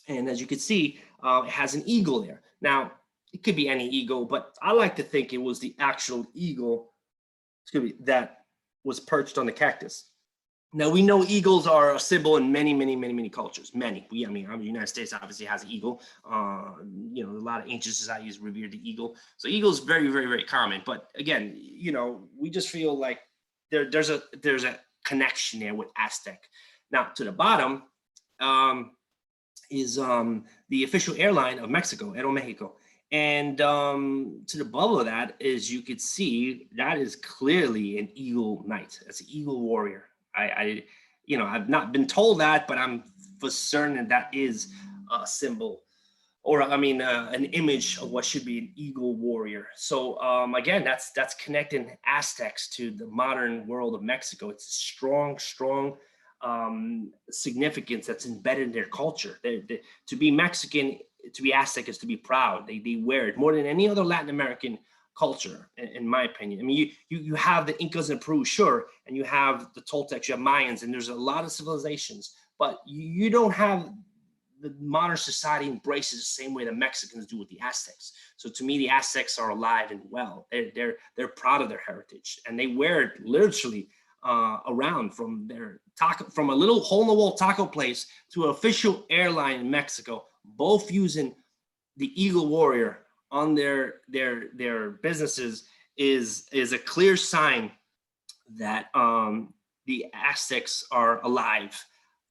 And as you can see, it has an eagle there. Now, it could be any eagle, but I like to think it was the actual eagle that was perched on the cactus. Now, we know eagles are a symbol in many, many, many, many cultures. Many. The United States obviously has an eagle. A lot of ancient societies revered the eagle. So eagle is very, very, very common. But again, we just feel like there's a connection there with Aztec. Now, to the bottom is the official airline of Mexico, Aeromexico. And to the bubble of that is, you could see that is clearly an eagle knight. That's an eagle warrior. I've not been told that, but I'm for certain that is a symbol, or an image of what should be an eagle warrior. So again, that's connecting Aztecs to the modern world of Mexico. It's a strong significance that's embedded in their culture. To be Mexican, to be Aztec is to be proud. They wear it more than any other Latin American culture, in my opinion. You have the Incas in Peru, sure, and you have the Toltecs, you have Mayans, and there's a lot of civilizations, but you don't have the modern society embraces the same way the Mexicans do with the Aztecs. So to me, the Aztecs are alive and well. They're proud of their heritage, and they wear it literally around from their from a little hole-in-the-wall taco place to an official airline in Mexico, both using the Eagle Warrior on their businesses is a clear sign that the Aztecs are alive,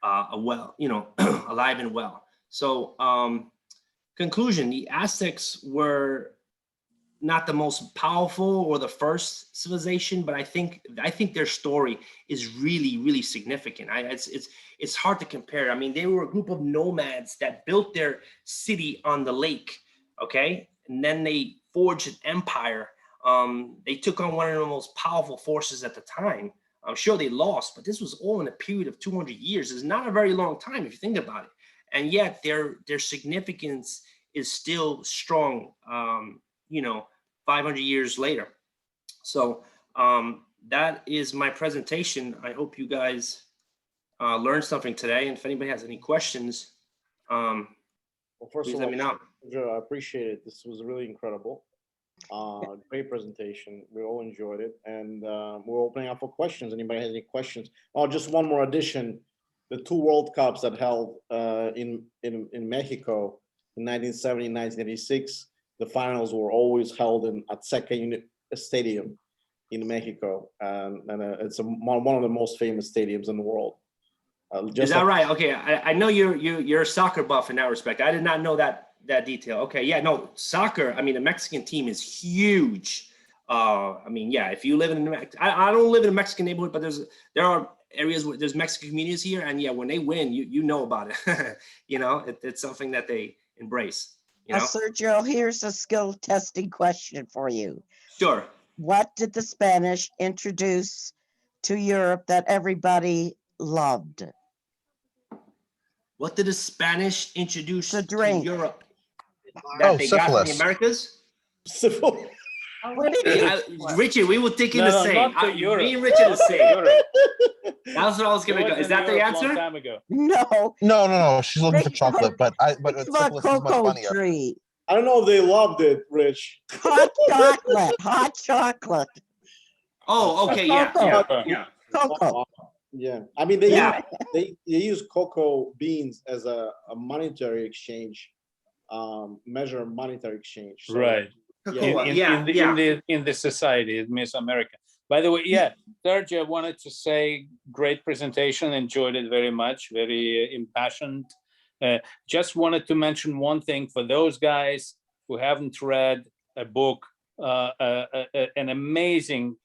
alive and well. So conclusion, the Aztecs were not the most powerful or the first civilization, but I think their story is really, really significant. It's hard to compare. I mean, they were a group of nomads that built their city on the lake, okay? And then they forged an empire. They took on one of the most powerful forces at the time. I'm sure they lost, but this was all in a period of 200 years. It's not a very long time if you think about it. And yet their significance is still strong, 500 years later. So that is my presentation. I hope you guys learned something today. And if anybody has any questions, Well, first please of let all, me know. Joe, I appreciate it. This was really incredible. Great presentation. We all enjoyed it, and we're opening up for questions. Anybody has any questions? Oh, just one more addition: the 2 World Cups that held in Mexico in 1970 and 1986. The finals were always held in Azteca Stadium in Mexico, and it's one of the most famous stadiums in the world. Is that right? Okay, I know you're a soccer buff in that respect. I did not know that detail. Okay, yeah, no, soccer. I mean, the Mexican team is huge. I mean, yeah, if you live in, I don't live in a Mexican neighborhood, but there are areas where there's Mexican communities here, and yeah, when they win, you know about it. It's something that they embrace. Sergio, here's a skill testing question for you. Sure. What did the Spanish introduce to Europe that everybody loved? What did the Spanish introduce To to drink. Europe that they got from the syphilis. Americas? Syphilis. What did Richard, we were thinking No, the no, same. not to Europe. Me and Richard the Not to same. Europe. That's what I was It gonna go. was Is in that the Europe long answer? time ago. No, No. She's looking for Think chocolate, but think syphilis of a is much cocoa funnier. tree. I don't know if they loved it, Rich. Hot chocolate. Oh, okay, yeah, Cocoa. yeah. Cocoa. Yeah, I mean they Yeah. use cocoa beans as a monetary exchange, measure of monetary exchange. So, Right. Cocoa, In the society, it means America. By the way, yeah, Sergio, I wanted to say great presentation, enjoyed it very much, very impassioned. Just wanted to mention one thing for those guys who haven't read a book, an amazing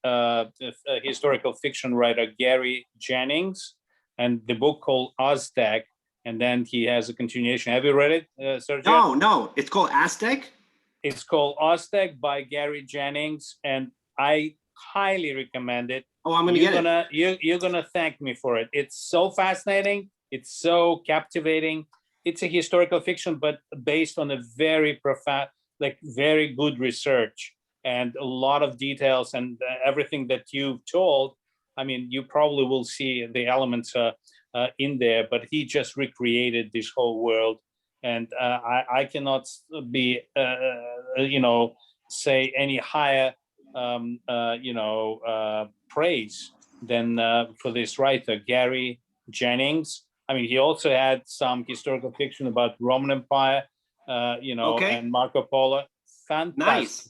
historical fiction writer, Gary Jennings, and the book called Aztec, and then he has a continuation. Have you read it, Sergio? No, it's called Aztec. It's called Aztec by Gary Jennings, and I highly recommend it. Oh, I'm gonna get it. You're gonna thank me for it. It's so fascinating. It's so captivating. It's a historical fiction, but based on a very profound, very good research and a lot of details, and everything that you've told. I mean, you probably will see the elements in there, but he just recreated this whole world. And I cannot be, say any higher, praise than for this writer, Gary Jennings. I mean, he also had some historical fiction about Roman Empire, Okay. and Marco Polo. Fantastic. Nice.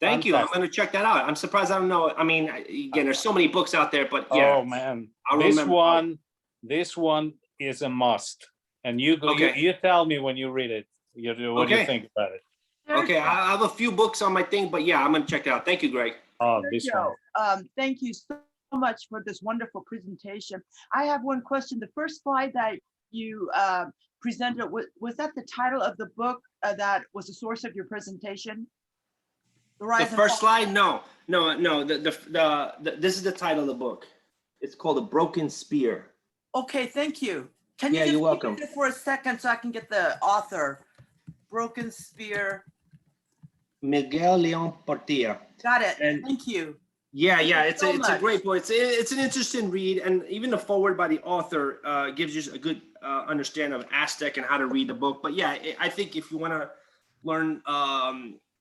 Thank you. I'm Fantastic. gonna check that out. I'm surprised I don't know. I mean, again, there's so many books out there, but yeah. Oh man, I'll this remember. one is a must. And you Okay. you tell me when you read it, what you Okay. think about it. Okay, I have a few books on my thing, but yeah, I'm gonna check it out. Thank you, Greg. Oh, this one. Thank you so much for this wonderful presentation. I have one question. The first slide that you presented, was that the title of the book that was the source of your presentation? The first slide? No. This is the title of the book. It's called A Broken Spear. Okay, thank you. Can you Yeah, just you're welcome. repeat it for a second so I can get the author? Broken Spear. Miguel Leon Portilla. Got it. And- Thank you. Yeah, Thank you it's so a much. great book. It's an interesting read, and even the foreword by the author gives you a good understanding of Aztec and how to read the book. But yeah, I think if you want to learn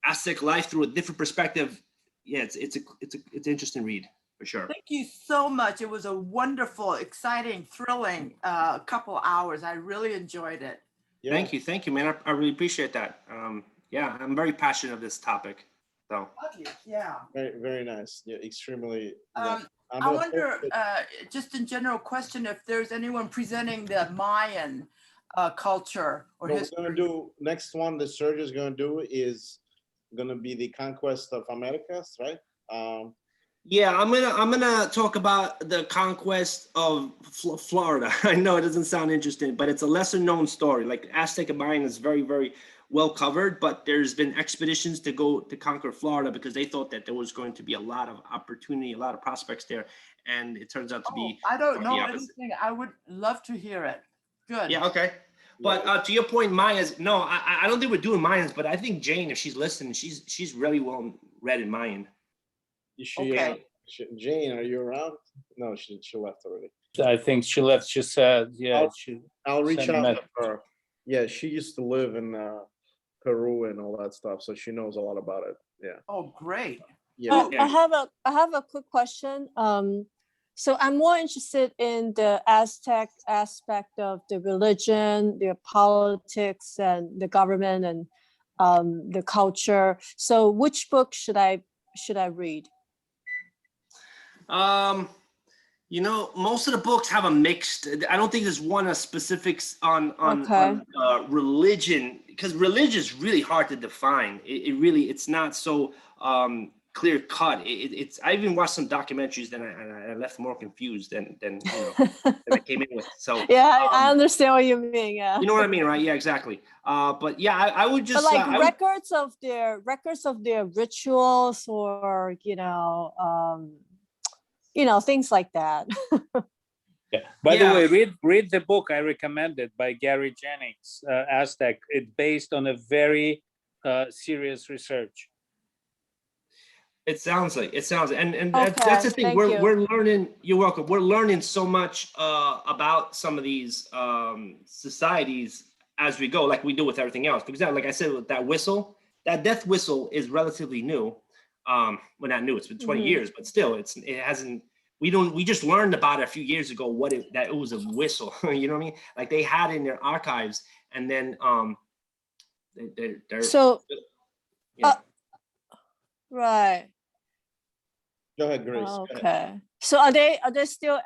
Aztec life through a different perspective, yeah, it's an interesting read for for sure. Thank you so much. It was a wonderful, exciting, thrilling couple hours. I really enjoyed it. Yeah. Thank you, man. I really appreciate that. Yeah, I'm very passionate of this topic. So Love you. Yeah. Very, very nice. Yeah, extremely. Yeah. I'm I gonna wonder, post it. just in general question, if there's anyone presenting the Mayan culture or What history. we're gonna do next one. The Serge is gonna do is gonna be the conquest of Americas, right? yeah, I'm gonna talk about the conquest of Florida. I know it doesn't sound interesting, but it's a lesser known story. Like Aztec and Mayan is very, very well covered, but there's been expeditions to go to conquer Florida because they thought that there was going to be a lot of opportunity, a lot of prospects there, and it turns out to be I don't quite know the opposite. anything. I would love to hear it. Good. Yeah, okay. But to your point, Mayas, no, I don't think we're doing Mayans, but I think Jane, if she's listening, she's really well read in Mayan. Is she, Okay. Jane, are you around? No, she left already. I think she left. She said, yeah, I'll reach send out a to her. Yeah, she used to live in Peru and all that stuff, so she knows a lot about it. Yeah. Oh, great. Yeah. I have a quick question. So I'm more interested in the Aztec aspect of the religion, their politics, and the government, and the culture. So which book should I read? You know, most of the books have a mixed. I don't think there's one a specifics on religion, because religion is really hard to define. It really, it's not so clear cut. It's I even watched some documentaries and I left more confused than than I came in with. So yeah, I understand what you mean. Yeah. You know what I mean, right? Yeah, exactly. But yeah, I would just But like records of their rituals, or things like that. Yeah. By the way, read the book I recommended by Gary Jennings, Aztec. It's based on a very serious research. It sounds like and Okay, that's the thing. thank We're learning. You're welcome. We're learning so much about some of these societies as we go, like we do with everything else. For example, like I said, with that whistle, that death whistle is relatively new. Well, not new. It's been 20 years, but still, it hasn't. We just learned about it a few years ago that it was a whistle. You know what I mean? Like they had it in their archives, and then they're so yeah. Right. Go ahead, Grace. Okay. Go ahead. So are they still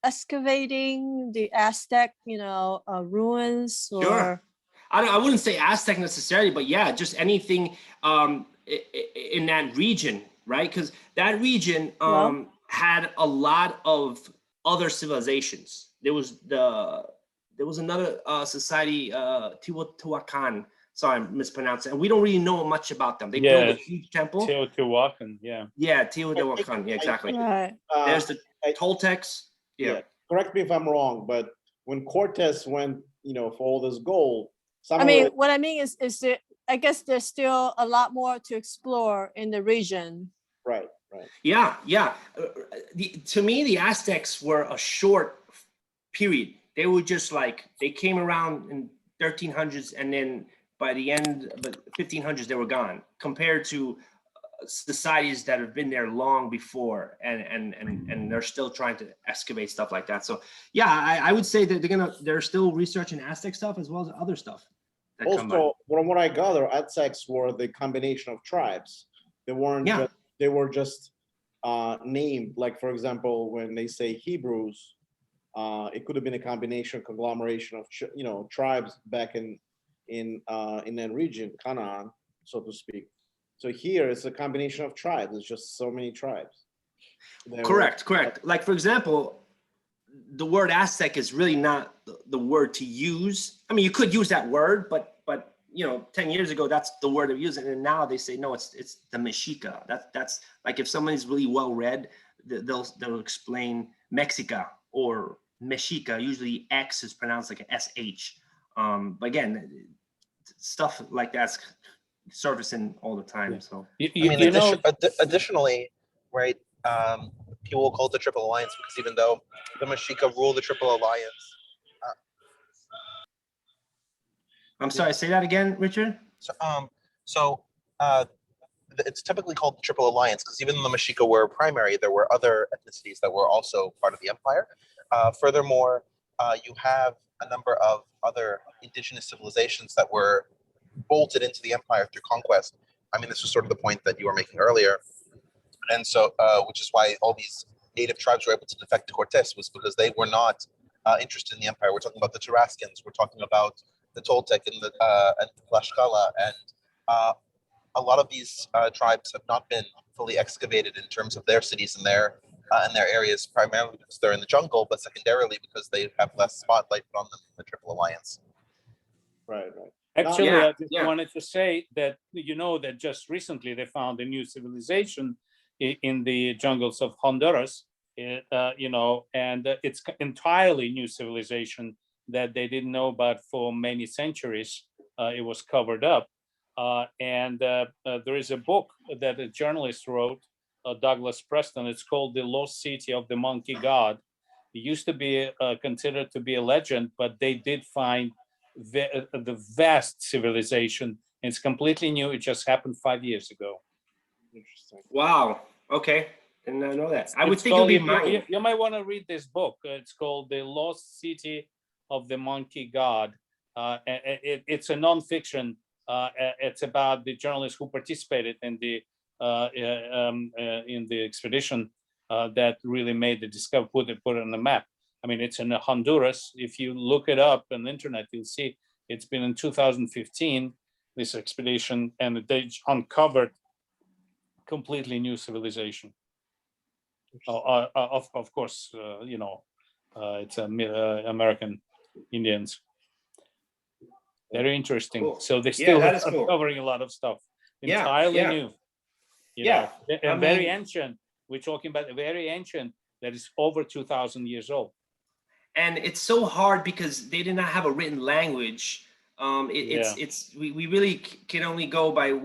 excavating the Aztec, ruins? Or? Sure. I wouldn't say Aztec necessarily, but yeah, just anything in that region, right? Because that region had a lot of other civilizations. There was another society, Teotihuacan. Sorry, I'm mispronouncing. And we don't really know much about them. They built a huge temple. Teotihuacan, yeah. Yeah, Teotihuacan. Yeah, exactly. Right. There's the Toltecs. Yeah. Correct me if I'm wrong, but when Cortez went, for all this gold, what I mean is there, I guess there's still a lot more to explore in the region. Right. Yeah. To me, the Aztecs were a short period. They were just they came around in 1300s, and then by the end of the 1500s, they were gone, compared to societies that have been there long before, and they're still trying to excavate stuff like that. So yeah, I would say that they're still researching Aztec stuff as well as other stuff. Also, from what I gather, Aztecs were the combination of tribes. They weren't. Yeah. They were just named. Like, for example, when they say Hebrews, it could have been a conglomeration of tribes back in that region, Canaan, so to speak. So here it's a combination of tribes. It's just so many tribes. Correct. Like, for example, the word Aztec is really not the word to use. I mean, you could use that word, but 10 years ago, that's the word they're using. And now they say, no, it's the Mexica. That's like, if somebody's really well read, they'll explain Mexica or Mexica. Usually X is pronounced like an SH. But again, stuff like that's surfacing all the time. So additionally, right? People will call it the Triple Alliance because even though the Mexica rule the Triple Alliance. I'm sorry, say that again, Richard. So it's typically called the Triple Alliance because even though the Mexica were primary, there were other ethnicities that were also part of the empire. Furthermore, you have a number of other indigenous civilizations that were bolted into the empire through conquest. I mean, this was sort of the point that you were making earlier. And so, which is why all these native tribes were able to defect to Cortes, was because they were not interested in the empire. We're talking about the Tarascans, we're talking about the Toltec and the Tlaxcala, and a lot of these tribes have not been fully excavated in terms of their cities and their areas, primarily because they're in the jungle, but secondarily because they have less spotlight put on them in the Triple Alliance. Right. Actually, Yeah, I just wanted to say that, you know, that just recently they found a new civilization in the jungles of Honduras, you know, and it's entirely new civilization that they didn't know about for many centuries. It was covered up. And there is a book that a journalist wrote, Douglas Preston. It's called The Lost City of the Monkey God. It used to be considered to be a legend, but they did find the vast civilization. It's completely new. It just happened 5 years ago. Interesting. Wow. Okay. Didn't know that. I would think it would be Mayan. You might want to read this book. It's called The Lost City of the Monkey God. It's a nonfiction. It's about the journalists who participated in the expedition that really made the discovery, put it on the map. I mean, it's in Honduras. If you look it up on the internet, you'll see it's been in 2015, this expedition, and they uncovered completely new civilization. Of course, you know, it's American Indians. Very interesting. Cool. So they still that is cool. uncovering a lot of stuff. Yeah, Entirely yeah. new. You Yeah, know, I and very mean- ancient. We're talking about a very ancient that is over 2,000 years old. And it's so hard because they did not have a written language. We really can only go by